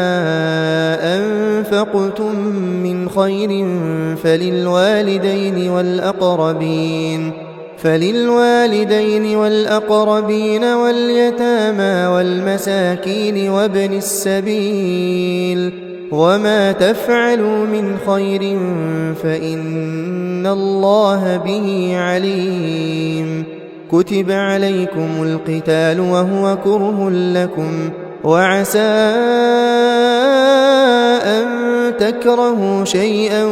أنفقتم من خير فللوالدين والأقربين واليتامى والمساكين وابن السبيل وما تفعلوا من خير فإن الله به عليم. كتب عليكم القتال وهو كره لكم وعسى أن تكرهوا شيئا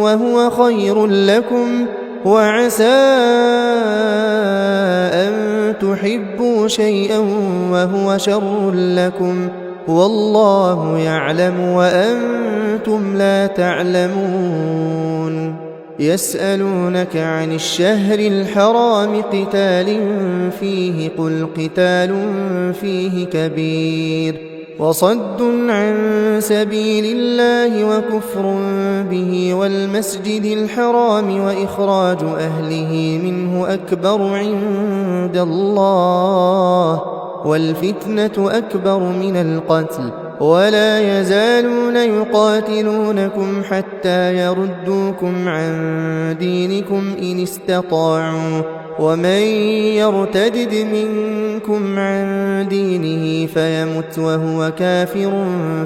وهو خير لكم وعسى أن تحبوا شيئا وهو شر لكم والله يعلم وأنتم لا تعلمون. يسألونك عن الشهر الحرام قتال فيه قل قتال فيه كبير وصد عن سبيل الله وكفر به والمسجد الحرام وإخراج أهله منه أكبر عند الله والفتنة أكبر من القتل ولا يزالون يقاتلونكم حتى يردوكم عن دينكم إن استطاعوا ومن يرتدد منكم عن دينه فيمت وهو كافر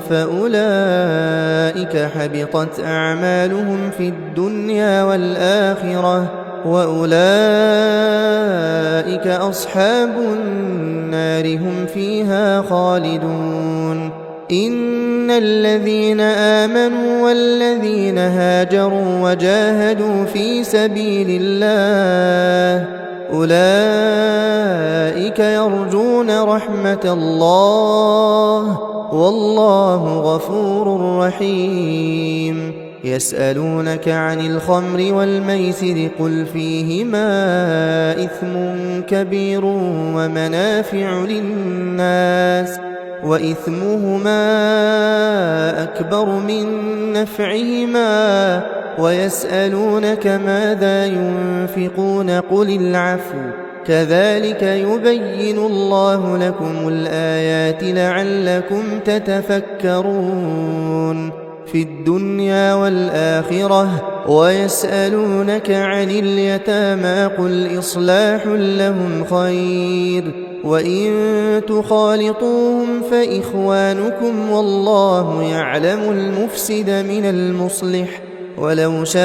فأولئك حبطت أعمالهم في الدنيا والآخرة وأولئك أصحاب النار هم فيها خالدون. إن الذين آمنوا والذين هاجروا وجاهدوا في سبيل الله أولئك يرجون رحمة الله والله غفور رحيم. يسألونك عن الخمر والميسر قل فيهما إثم كبير ومنافع للناس وإثمهما أكبر من نفعهما ويسألونك ماذا ينفقون قل العفو كذلك يبين الله لكم الآيات لعلكم تتفكرون في الدنيا والآخرة. ويسألونك عن اليتامى قل إصلاح لهم خير وإن تخالطوهم فإخوانكم والله يعلم المفسد من المصلح ولو شاء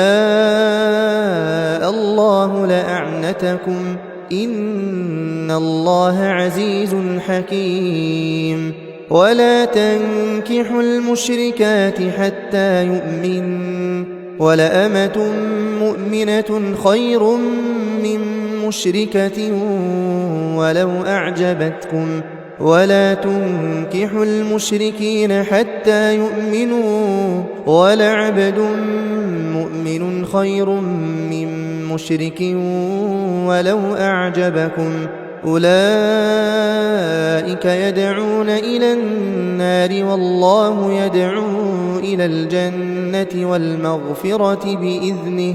الله لأعنتكم إن الله عزيز حكيم. ولا تنكحوا المشركات حتى يؤمن ولأمة مؤمنة خير من مشركة ولو أعجبتكم ولا تنكحوا المشركين حتى يؤمنوا ولعبد مؤمن خير من مشرك ولو أعجبكم أولئك يدعون إلى النار والله يدعو إلى الجنة والمغفرة بإذنه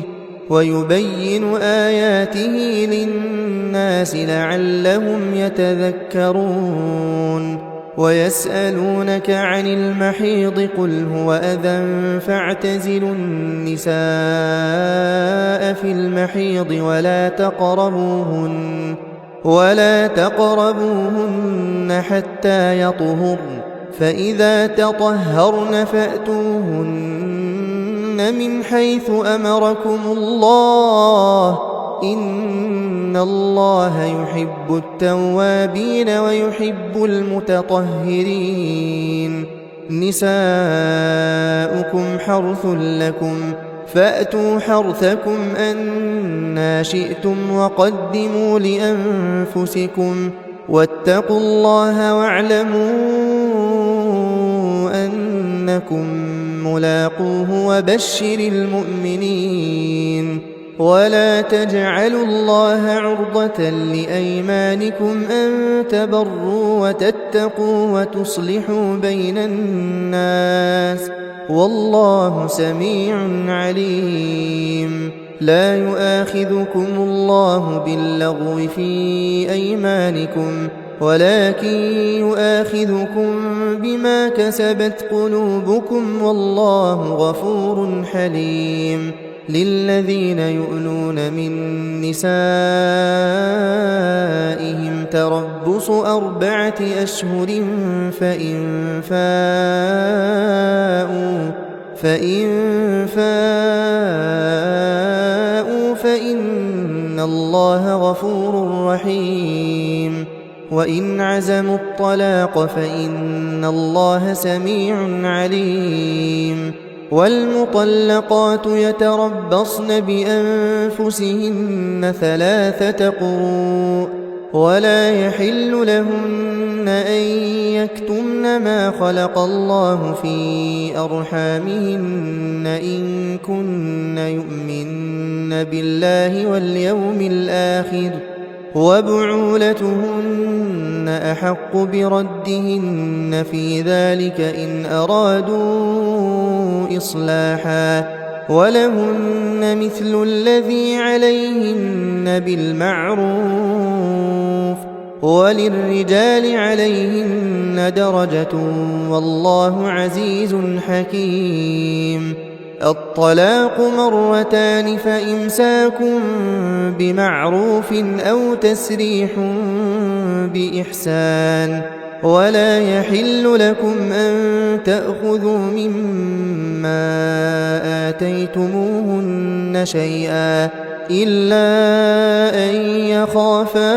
ويبين آياته للناس لعلهم يتذكرون. ويسألونك عن المحيض قل هو أذى فاعتزلوا النساء ولا تقربوهن حتى يطهرن فإذا تطهرن فأتوهن من حيث أمركم الله إن الله يحب التوابين ويحب المتطهرين نساؤكم حرث لكم فأتوا حرثكم أنى شئتم وقدموا لأنفسكم واتقوا الله واعلموا أنكم ملاقوه وبشر المؤمنين ولا تجعلوا الله عرضة لأيمانكم أن تبروا وتتقوا وتصلحوا بين الناس والله سميع عليم لا يؤاخذكم الله باللغو في أيمانكم ولكن يؤاخذكم بما كسبت قلوبكم والله غفور حليم للذين يؤلون من نسائهم تربص 4 أشهر فإن فاءوا فإن الله غفور رحيم وإن عزموا الطلاق فإن الله سميع عليم والمطلقات يتربصن بأنفسهن 3 قروء ولا يحل لهن أن يكتمن ما خلق الله في أرحامهن إن كن يؤمن بالله واليوم الآخر وبعولتهن أحق بردهن في ذلك إن أرادوا إصلاحا ولهن مثل الذي عليهن بالمعروف وللرجال عليهن درجة والله عزيز حكيم الطلاق 2 فإمساك بمعروف أو تسريح بإحسان ولا يحل لكم أن تأخذوا مما آتيتموهن شيئا إلا أن يخافا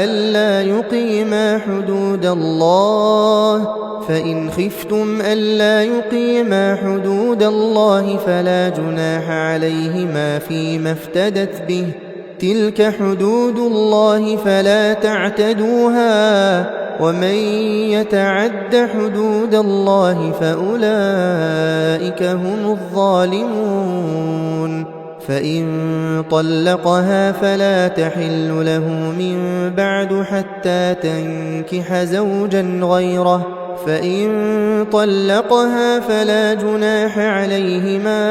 ألا يقيما حدود الله فإن خفتم ألا يقيما حدود الله فلا جناح عليهما فيما افتدت به تلك حدود الله فلا تعتدوها ومن يتعد حدود الله فأولئك هم الظالمون فإن طلقها فلا تحل له من بعد حتى تنكح زوجا غيره فإن طلقها فلا جناح عليهما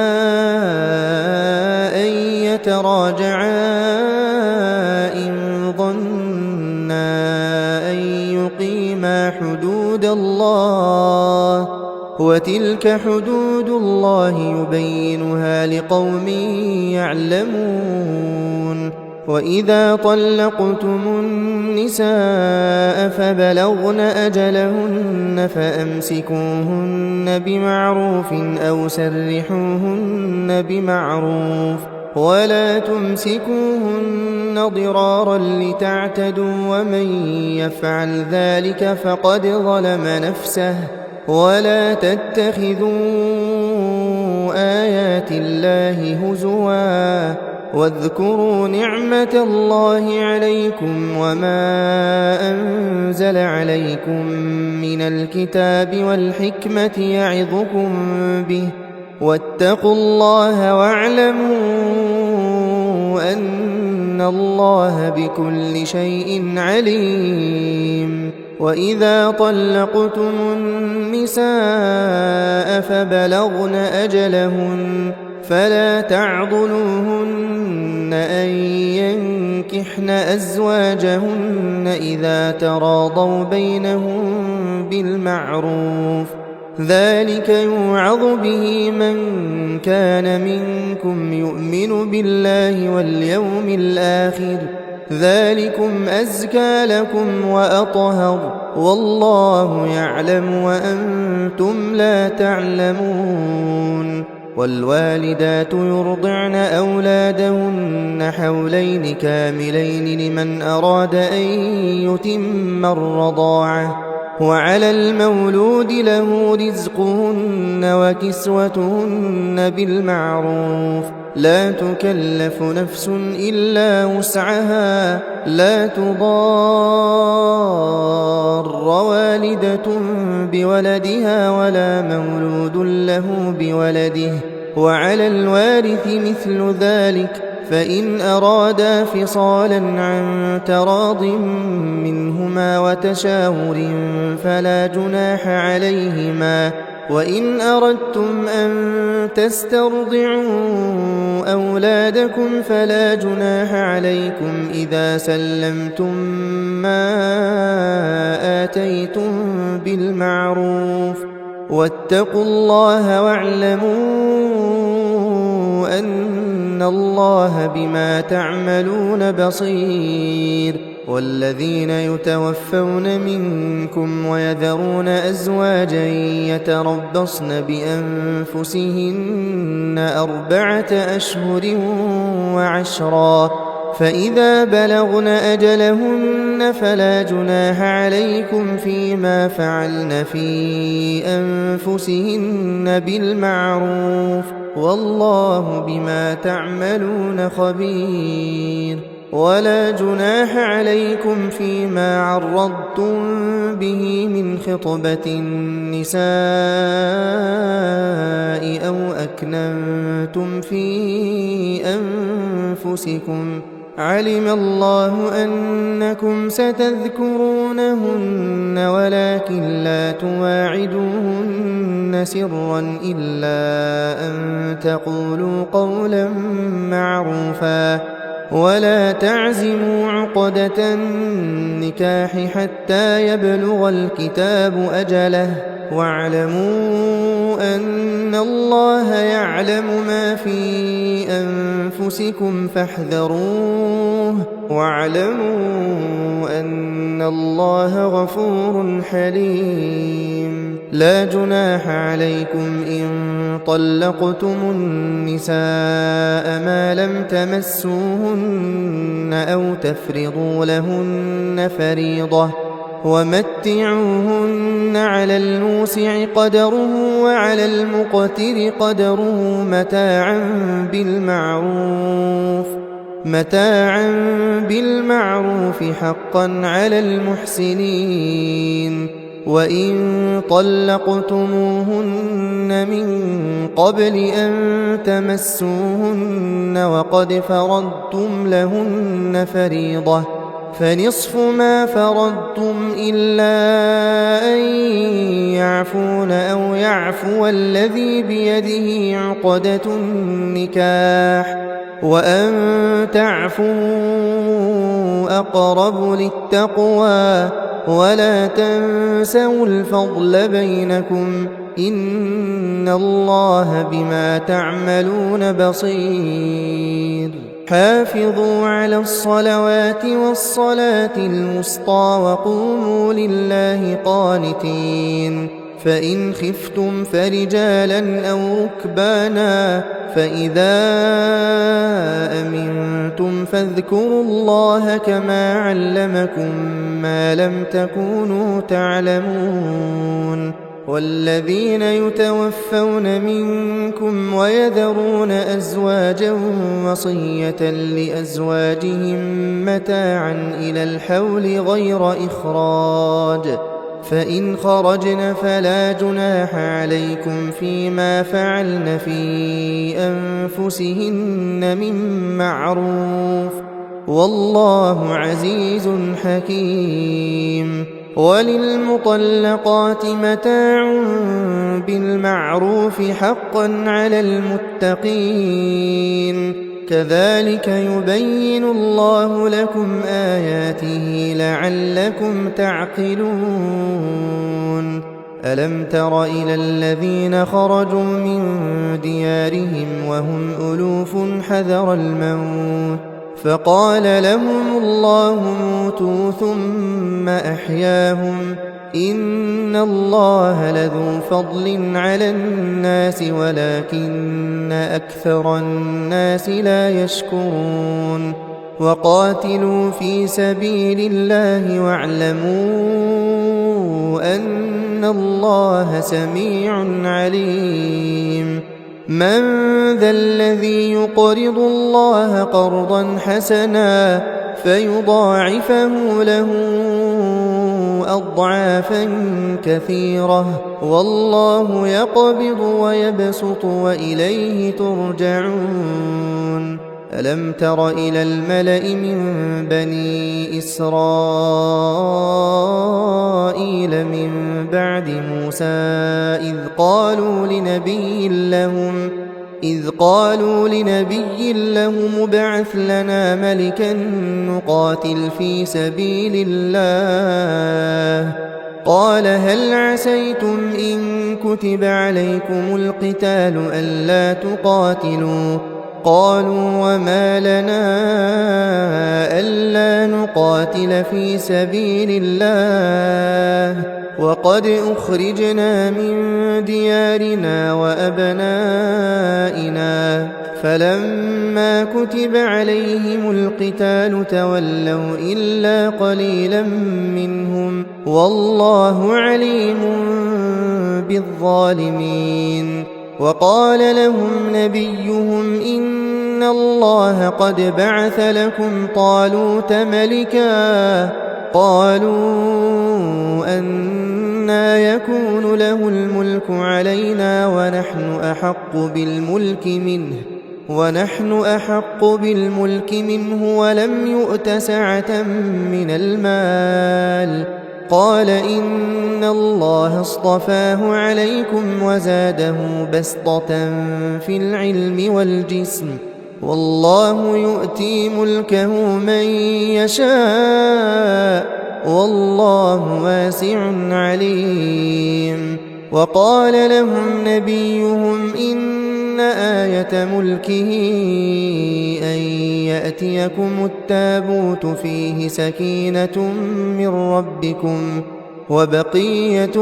أن يتراجعا إن ظنا أن يقيما حدود الله وتلك حدود الله يبينها لقوم يعلمون وإذا طلقتم النساء فبلغن أجلهن فأمسكوهن بمعروف أو سرحوهن بمعروف ولا تمسكوهن ضرارا لتعتدوا ومن يفعل ذلك فقد ظلم نفسه ولا تتخذوا آيات الله هزوا واذكروا نعمة الله عليكم وما أنزل عليكم من الكتاب والحكمة يعظكم به واتقوا الله واعلموا أن الله بكل شيء عليم وإذا طلقتم النساء فبلغن أجلهن فلا تعضلوهن أن ينكحن أزواجهن إذا تراضوا بينهم بالمعروف ذلك يوعظ به من كان منكم يؤمن بالله واليوم الآخر ذلكم أزكى لكم وأطهر والله يعلم وأنتم لا تعلمون والوالدات يرضعن أولادهن حولين كاملين لمن أراد أن يتم الرضاعة وعلى المولود له رزقهن وكسوتهن بالمعروف لا تكلف نفس إلا وسعها لا تضار والدة بولدها ولا مولود له بولده وعلى الوارث مثل ذلك فإن أرادا فصالا عن تراض منهما وتشاور فلا جناح عليهما وإن أردتم أن تسترضعوا أولادكم فلا جناح عليكم إذا سلمتم ما آتيتم بالمعروف واتقوا الله واعلموا أن الله بما تعملون بصير والذين يتوفون منكم ويذرون أزواجا يتربصن بأنفسهن 4 أشهر وعشرا فإذا بلغن أجلهن فلا جناح عليكم فيما فعلن في أنفسهن بالمعروف والله بما تعملون خبير ولا جناح عليكم فيما عرضتم به من خطبة النساء أو أكننتم في أنفسكم علم الله أنكم ستذكرونهن ولكن لا تواعدوهن سرا إلا أن تقولوا قولا معروفا ولا تعزموا عقدة النكاح حتى يبلغ الكتاب أجله واعلموا أن الله يعلم ما في أنفسكم فاحذروه واعلموا أن الله غفور حليم لا جناح عليكم إن طلقتم النساء ما لم تمسوهن أو تفرضوا لهن فريضة ومتعوهن على الموسع قدره وعلى المقتر قدره متاعا بالمعروف حقا على المحسنين وإن طلقتموهن من قبل أن تمسوهن وقد فرضتم لهن فريضة فنصف ما فرضتم إلا أن يعفون أو يعفو الذي بيده عقدة النكاح وأن تعفوا أقرب للتقوى ولا تنسوا الفضل بينكم إن الله بما تعملون بصير حافظوا على الصلوات والصلاة الوسطى وقوموا لله قانتين فإن خفتم فرجالا أو ركبانا فإذا أمنتم فاذكروا الله كما علمكم ما لم تكونوا تعلمون والذين يتوفون منكم ويذرون أزواجا وصية لأزواجهم متاعا إلى الحول غير إخراج فإن خرجن فلا جناح عليكم فيما فعلن في أنفسهن من معروف والله عزيز حكيم وللمطلقات متاع بالمعروف حقا على المتقين كذلك يبين الله لكم آياته لعلكم تعقلون ألم تر إلى الذين خرجوا من ديارهم وهم ألوف حذر الموت فقال لهم الله موتوا ثم أحياهم إن الله لذو فضل على الناس ولكن أكثر الناس لا يشكرون وقاتلوا في سبيل الله واعلموا أن الله سميع عليم من ذا الذي يقرض الله قرضا حسنا فيضاعفه له أضعافا كثيرة والله يقبض ويبسط وإليه ترجعون ألم تر إلى الملأ من بني إسرائيل من بعد موسى إذ قالوا لنبي لهم ابعث لنا ملكا نقاتل في سبيل الله قال هل عسيتم إن كتب عليكم القتال ألا تقاتلوا قالوا وما لنا ألا نقاتل في سبيل الله وقد أخرجنا من ديارنا وأبنائنا فلما كتب عليهم القتال تولوا إلا قليلا منهم والله عليم بالظالمين وقال لهم نبيهم إن الله قد بعث لكم طالوت ملكا قالوا أنى يكون له الملك علينا ونحن أحق بالملك منه ولم يؤت سعة من المال قال إن الله اصطفاه عليكم وزاده بسطة في العلم والجسم والله يؤتي ملكه من يشاء والله واسع عليم وقال لهم نبيهم إن آية ملكه أن يأتيكم التابوت فيه سكينة من ربكم وبقية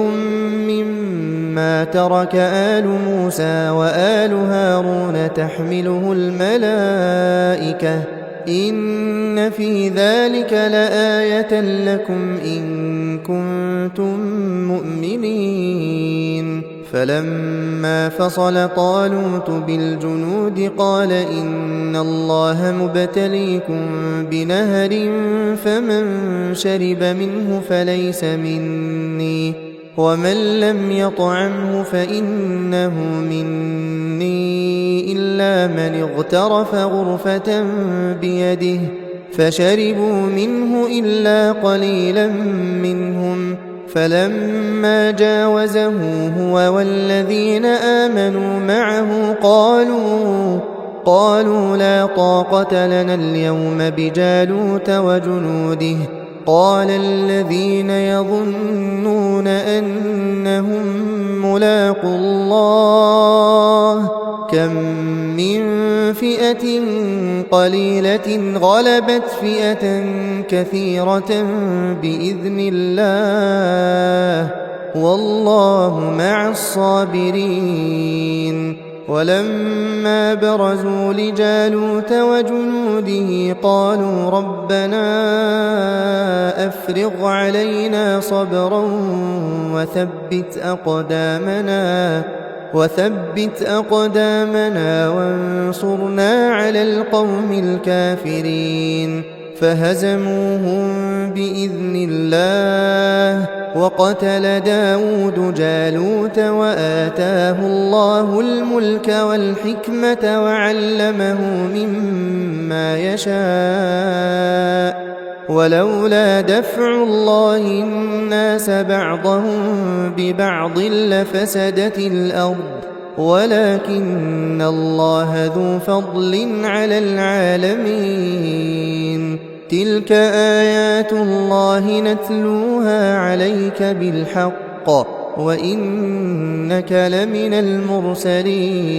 مما ترك آل موسى وآل هارون تحمله الملائكة إن في ذلك لآية لكم إن كنتم مؤمنين فلما فصل طالوت بالجنود قال إن الله مبتليكم بنهر فمن شرب منه فليس مني ومن لم يطعمه فإنه مني إلا من اغترف غرفة بيده فشربوا منه إلا قليلا منهم فلما جاوزه هو والذين آمنوا معه قالوا لا طاقة لنا اليوم بجالوت وجنوده قال الذين يظنون أنهم ملاقو الله كم من فئة قليلة غلبت فئة كثيرة بإذن الله والله مع الصابرين ولما برزوا لجالوت وجنوده قالوا ربنا أفرغ علينا صبرا وثبت أقدامنا وانصرنا على القوم الكافرين فهزموهم بإذن الله وقتل داود جالوت وآتاه الله الملك والحكمة وعلمه مما يشاء ولولا دفع الله الناس بعضهم ببعض لفسدت الأرض ولكن الله ذو فضل على العالمين تلك آيات الله نتلوها عليك بالحق وإنك لمن المرسلين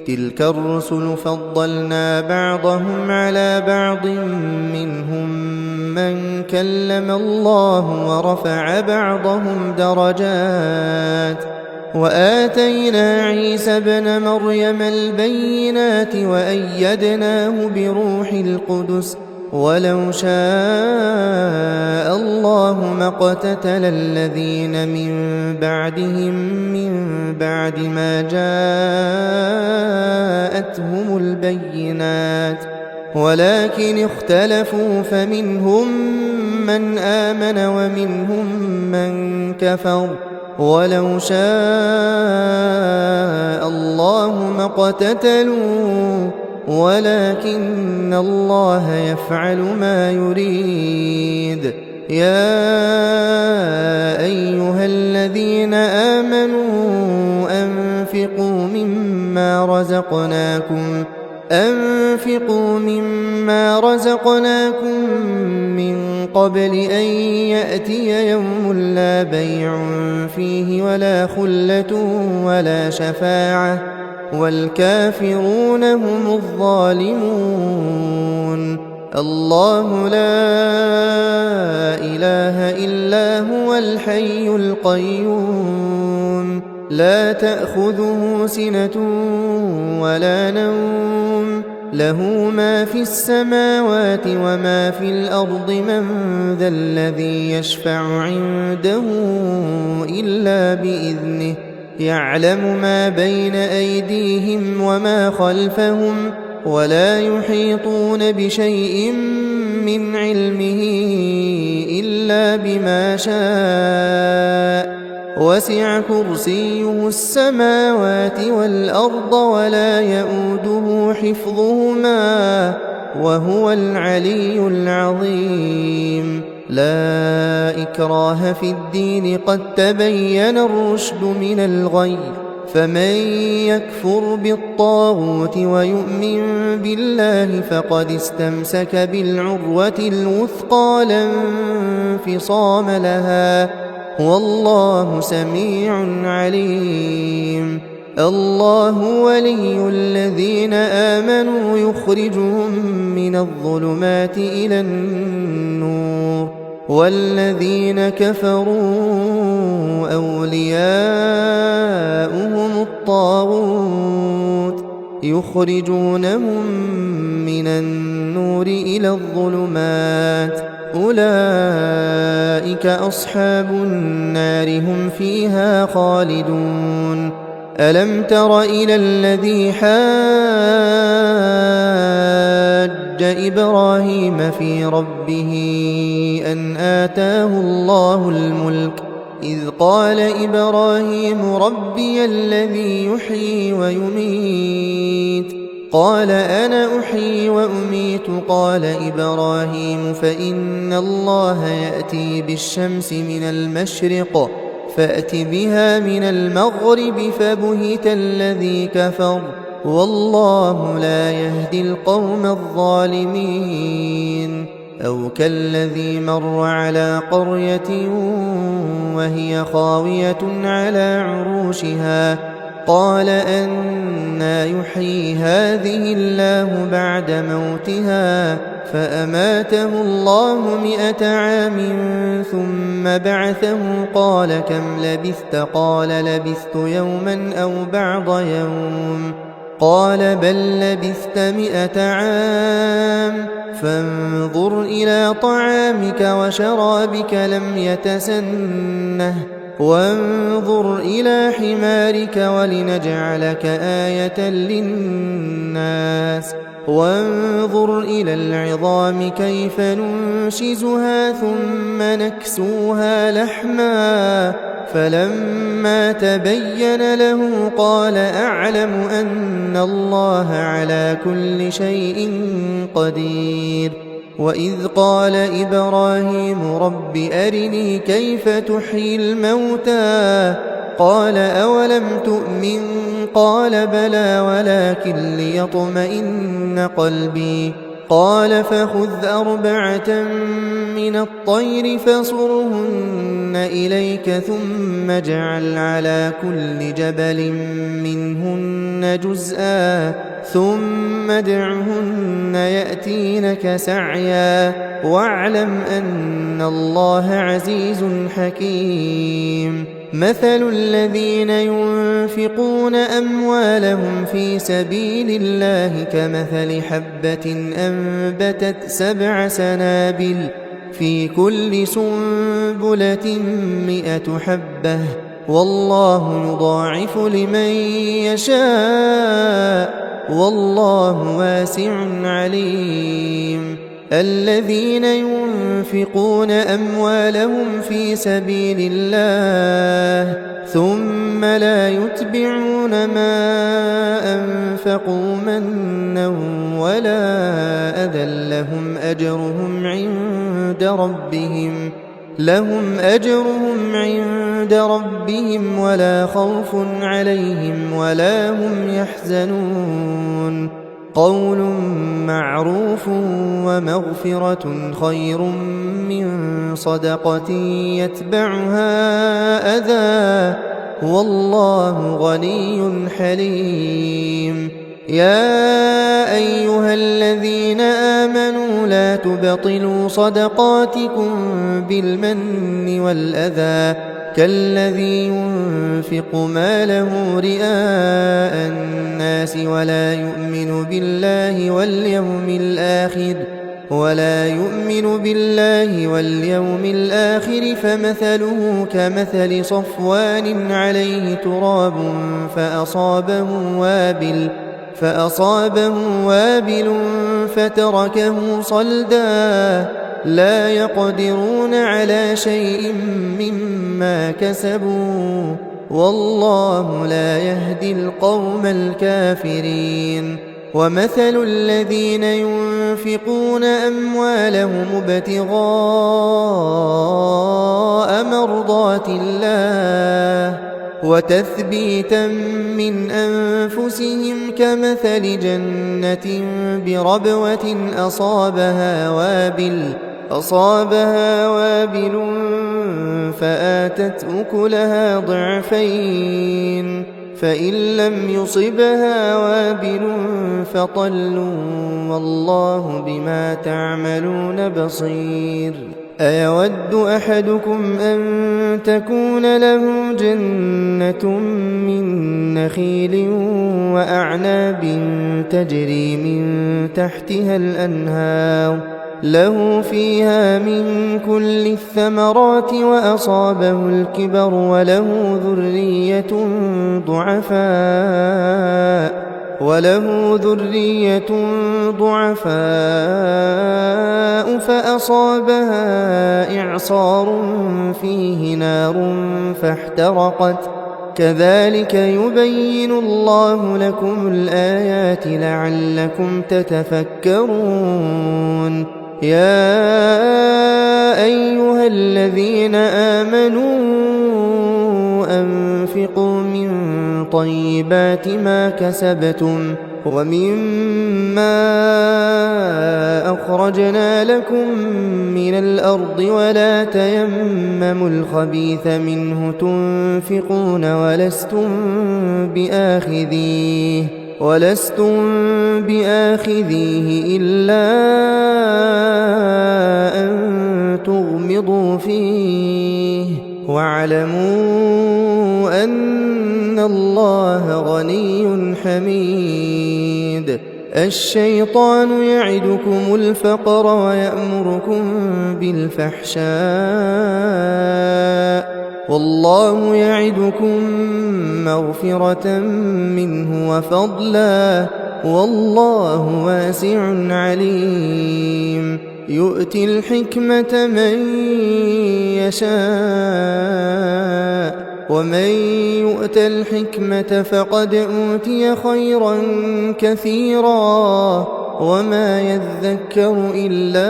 تلك الرسل فضلنا بعضهم على بعض منهم من كلم الله ورفع بعضهم درجات وآتينا عيسى ابن مريم البينات وأيدناه بروح القدس ولو شاء الله ما اقتتل الذين من بعدهم من بعد ما جاءتهم البينات ولكن اختلفوا فمنهم من آمن ومنهم من كفر ولو شاء الله ما اقتتلوا ولكن الله يفعل ما يريد يا أيها الذين آمنوا أنفقوا مما رزقناكم من قبل أن يأتي يوم لا بيع فيه ولا خلة ولا شفاعة والكافرون هم الظالمون الله لا إله إلا هو الحي القيوم لا تأخذه سنة ولا نوم له ما في السماوات وما في الأرض من ذا الذي يشفع عنده إلا بإذنه يعلم ما بين أيديهم وما خلفهم ولا يحيطون بشيء من علمه إلا بما شاء وسع كرسيه السماوات والأرض ولا يؤوده حفظهما وهو العلي العظيم لا إكراه في الدين قد تبين الرشد من الغي فمن يكفر بالطاغوت ويؤمن بالله فقد استمسك بالعروة الوثقى لا انفصام لها والله سميع عليم الله ولي الذين آمنوا يخرجهم من الظلمات إلى النور والذين كفروا أولياؤهم الطاغوت يخرجونهم من النور إلى الظلمات أولئك أصحاب النار هم فيها خالدون ألم تر إلى الذي حاج إبراهيم في ربه أن آتاه الله الملك إذ قال إبراهيم ربي الذي يحيي ويميت قال أنا أحيي وأميت قال إبراهيم فإن الله يأتي بالشمس من المشرق فأت بها من المغرب فبهت الذي كفر والله لا يهدي القوم الظالمين أو كالذي مر على قرية وهي خاوية على عروشها قال أنى يحيي هذه الله بعد موتها فأماته الله 100 عام ثم بعثه قال كم لبثت قال لبثت يوما أو بعض يوم قال بل لبثت 100 عام فانظر إلى طعامك وشرابك لم يتسنه وانظر إلى حمارك ولنجعلك آية للناس وانظر إلى العظام كيف ننشزها ثم نكسوها لحما فلما تبين له قال أعلم أن الله على كل شيء قدير وإذ قال إبراهيم رب أرني كيف تحيي الموتى قال أولم تؤمن قال بلى ولكن ليطمئن قلبي قال فخذ 4 من الطير فصرهن إليك ثم اجعل على كل جبل منهن جزءا ثم ادعهن يأتينك سعيا واعلم أن الله عزيز حكيم مثل الذين ينفقون أموالهم في سبيل الله كمثل حبة أنبتت 7 سنابل في كل سنبلة 100 حبة والله يضاعف لمن يشاء والله واسع عليم الذين ينفقون أموالهم في سبيل الله ثم لا يتبعون ما أنفقوا منا ولا أذى لهم أجرهم عند ربهم ولا خوف عليهم ولا هم يحزنون قول معروف ومغفرة خير من صدقة يتبعها أذى والله غني حليم يا أيها الذين آمنوا لا تبطلوا صدقاتكم بالمن والأذى كالذي ينفق ماله رئاء الناس ولا يؤمن بالله واليوم الآخر فمثله كمثل صفوان عليه تراب فأصابه وابل فتركه صلدا لا يقدرون على شيء مما كسبوا والله لا يهدي القوم الكافرين ومثل الذين ينفقون أموالهم ابتغاء مرضات الله وتثبيتا من أنفسهم كمثل جنة بربوة أصابها وابل فآتت أكلها ضعفين فإن لم يصبها وابل فطل والله بما تعملون بصير أيود أحدكم أن تكون له جنة من نخيل وأعناب تجري من تحتها الأنهار له فيها من كل الثمرات وأصابه الكبر وله ذرية ضعفاء فأصابها إعصار فيه نار فاحترقت كذلك يبين الله لكم الآيات لعلكم تتفكرون يا أيها الذين آمنوا أنفقوا من طيبات ما كسبتم ومما أخرجنا لكم من الأرض ولا تيمموا الخبيث منه تنفقون ولستم بآخذيه إلا أن تغمضوا فيه واعلموا أن الله غني حميد الشيطان يعدكم الفقر ويأمركم بالفحشاء والله يعدكم مغفرة منه وفضلا والله واسع عليم يؤتي الحكمة من يشاء ومن يؤت الحكمة فقد أوتي خيرا كثيرا وما يذكر إلا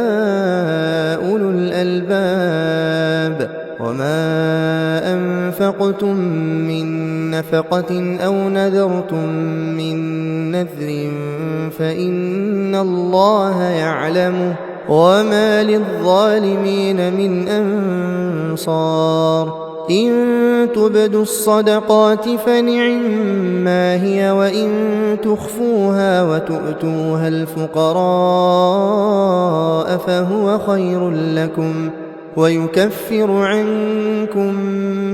أولو الألباب وما أنفقتم من نفقة أو نذرتم من نذر فإن الله يعلمه وما للظالمين من أنصار إن تبدوا الصدقات فنعما هي وإن تخفوها وتؤتوها الفقراء فهو خير لكم ويكفر عنكم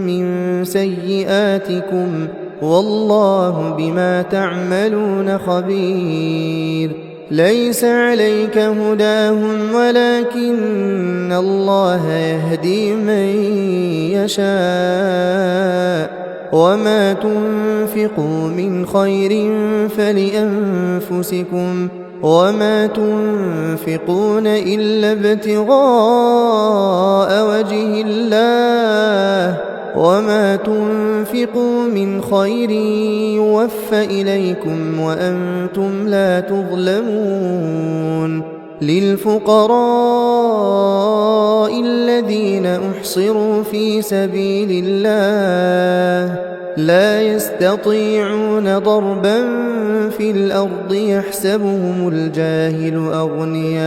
من سيئاتكم والله بما تعملون خبير ليس عليك هداهم ولكن الله يهدي من يشاء وما تنفقوا من خير فلأنفسكم وما تنفقون إلا ابتغاء وجه الله وما تنفقوا من خير يوفى إليكم وأنتم لا تظلمون للفقراء الذين أحصروا في سبيل الله لا يستطيعون ضربا في الأرض يحسبهم الجاهل أغنياء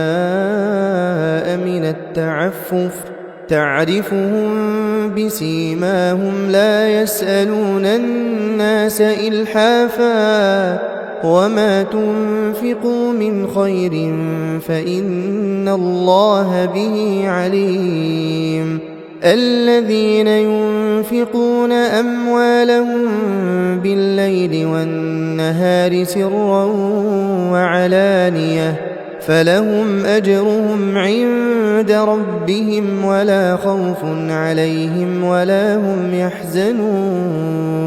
من التعفف تعرفهم بسيماهم لا يسألون الناس إلحافا وما تنفقوا من خير فإن الله به عليم الذين ينفقون أموالهم بالليل والنهار سرا وعلانية فلهم أجرهم عند ربهم ولا خوف عليهم ولا هم يحزنون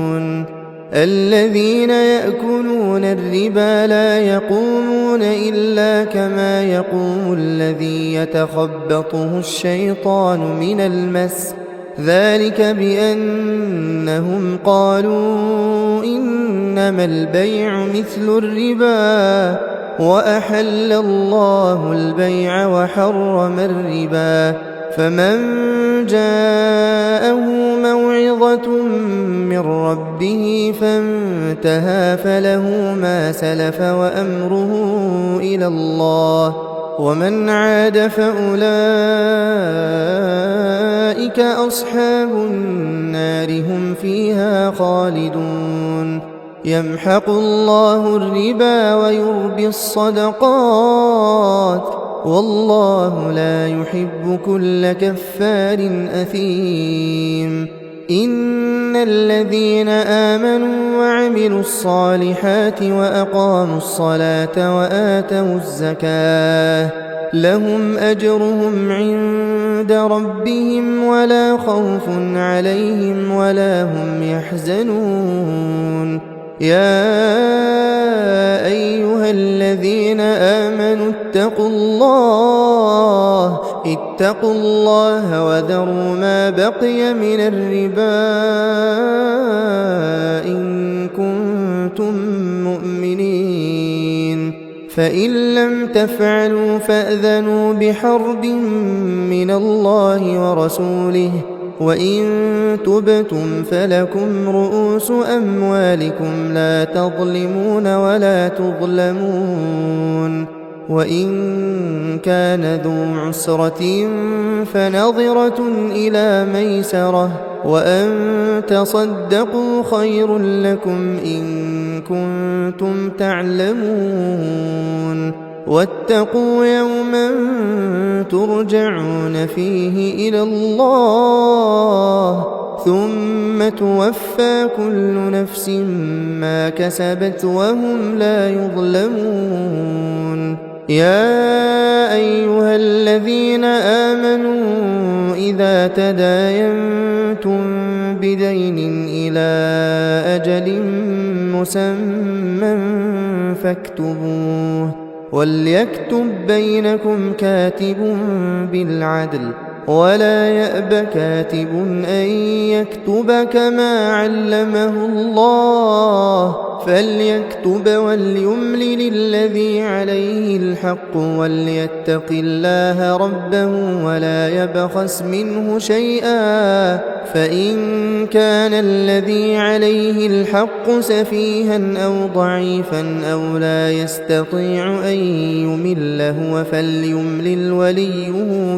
الذين يأكلون الربا لا يقومون إلا كما يقوم الذي يتخبطه الشيطان من المس ذلك بأنهم قالوا إنما البيع مثل الربا وأحل الله البيع وحرم الربا فمن جاءه موعظة من ربه فانتهى فله ما سلف وأمره إلى الله ومن عاد فأولئك أصحاب النار هم فيها خالدون يمحق الله الربا ويربي الصدقات والله لا يحب كل كفار أثيم إن الذين آمنوا وعملوا الصالحات وأقاموا الصلاة وآتوا الزكاة لهم أجرهم عند ربهم ولا خوف عليهم ولا هم يحزنون يا أيها الذين آمنوا اتقوا الله وذروا ما بقي من الربا إن كنتم مؤمنين فإن لم تفعلوا فأذنوا بحرب من الله ورسوله وإن تبتم فلكم رؤوس أموالكم لا تظلمون ولا تظلمون وإن كان ذو عسرة فنظرة إلى ميسرة وأن تصدقوا خير لكم إن كنتم تعلمون واتقوا يوما ترجعون فيه إلى الله ثم توفى كل نفس ما كسبت وهم لا يظلمون يا أيها الذين آمنوا إذا تداينتم بدين إلى أجل مسمى فاكتبوه وليكتب بينكم كاتب بالعدل ولا يأب كاتب أن يكتب كما علمه الله فليكتب وليملل الذي عليه الحق وليتق الله ربه ولا يبخس منه شيئا فإن كان الذي عليه الحق سفيها أو ضعيفا أو لا يستطيع أن يمل هو فليملل وليه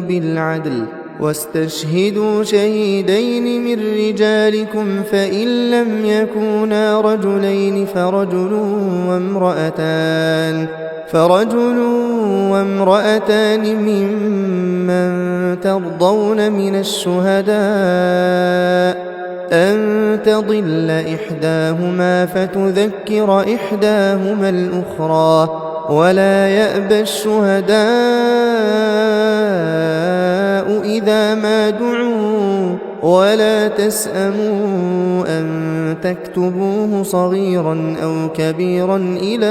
بالعدل واستشهدوا شهيدين من رجالكم فإن لم يكونا رجلين فرجل وامرأتان ممن ترضون من الشهداء أن تضل إحداهما فتذكر إحداهما الأخرى ولا يأبى الشهداء إذا ما دعوا ولا تسأموا أن تكتبوه صغيرا أو كبيرا إلى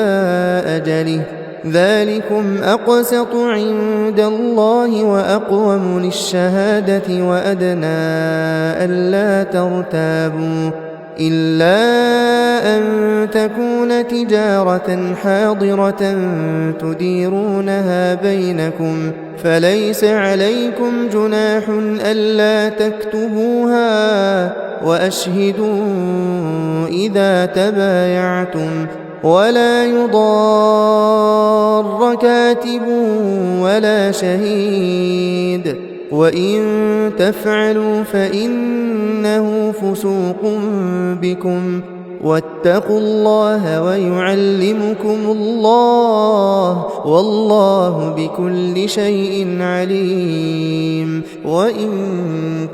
أجله ذلكم أقسط عند الله وأقوم للشهادة وأدنى ألا ترتابوا إلا أن تكون تجارة حاضرة تديرونها بينكم فليس عليكم جناح ألا تكتبوها وأشهدوا إذا تبايعتم ولا يضار كاتب ولا شهيد وإن تفعلوا فإنه فسوق بكم واتقوا الله ويعلمكم الله والله بكل شيء عليم وإن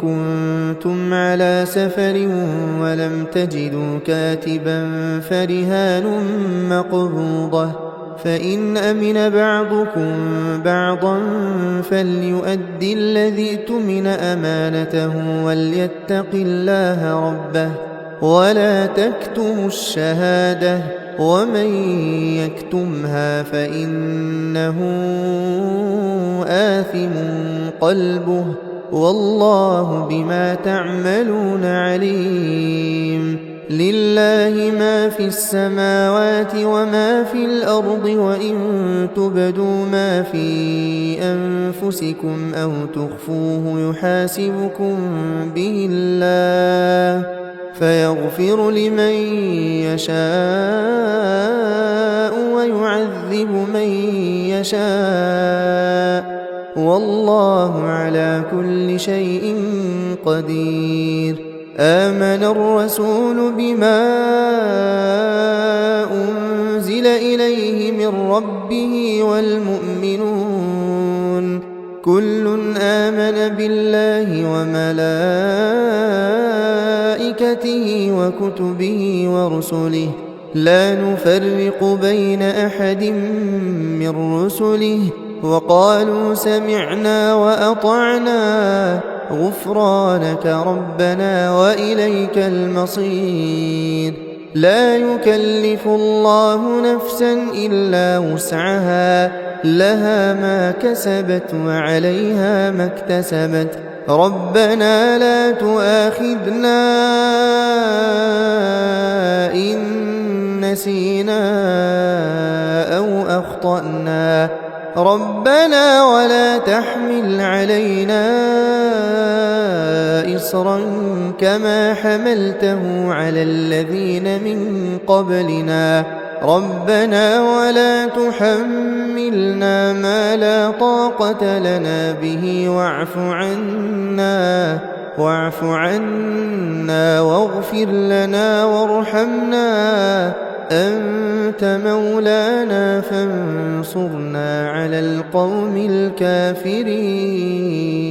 كنتم على سفر ولم تجدوا كاتبا فرهان مقبوضة فإن أمن بعضكم بعضا فليؤدي الذي اؤتمن أمانته وليتق الله ربه ولا تكتموا الشهادة ومن يكتمها فإنه آثم قلبه والله بما تعملون عليم لله ما في السماوات وما في الأرض وإن تبدوا ما في أنفسكم أو تخفوه يحاسبكم به الله فيغفر لمن يشاء ويعذب من يشاء والله على كل شيء قدير آمن الرسول بما أنزل إليه من ربه والمؤمنون كل آمن بالله وملائكته وكتبه ورسله لا نفرق بين أحد من رسله وقالوا سمعنا وأطعنا غفرانك ربنا وإليك المصير لا يكلف الله نفسا إلا وسعها لها ما كسبت وعليها ما اكتسبت ربنا لا تؤاخذنا إن نسينا أو أخطأنا ربنا ولا تحمل علينا إصرا كما حملته على الذين من قبلنا ربنا ولا تحملنا ما لا طاقة لنا به واعف عنا واغفر لنا وارحمنا أنت مولانا فانصرنا على القوم الكافرين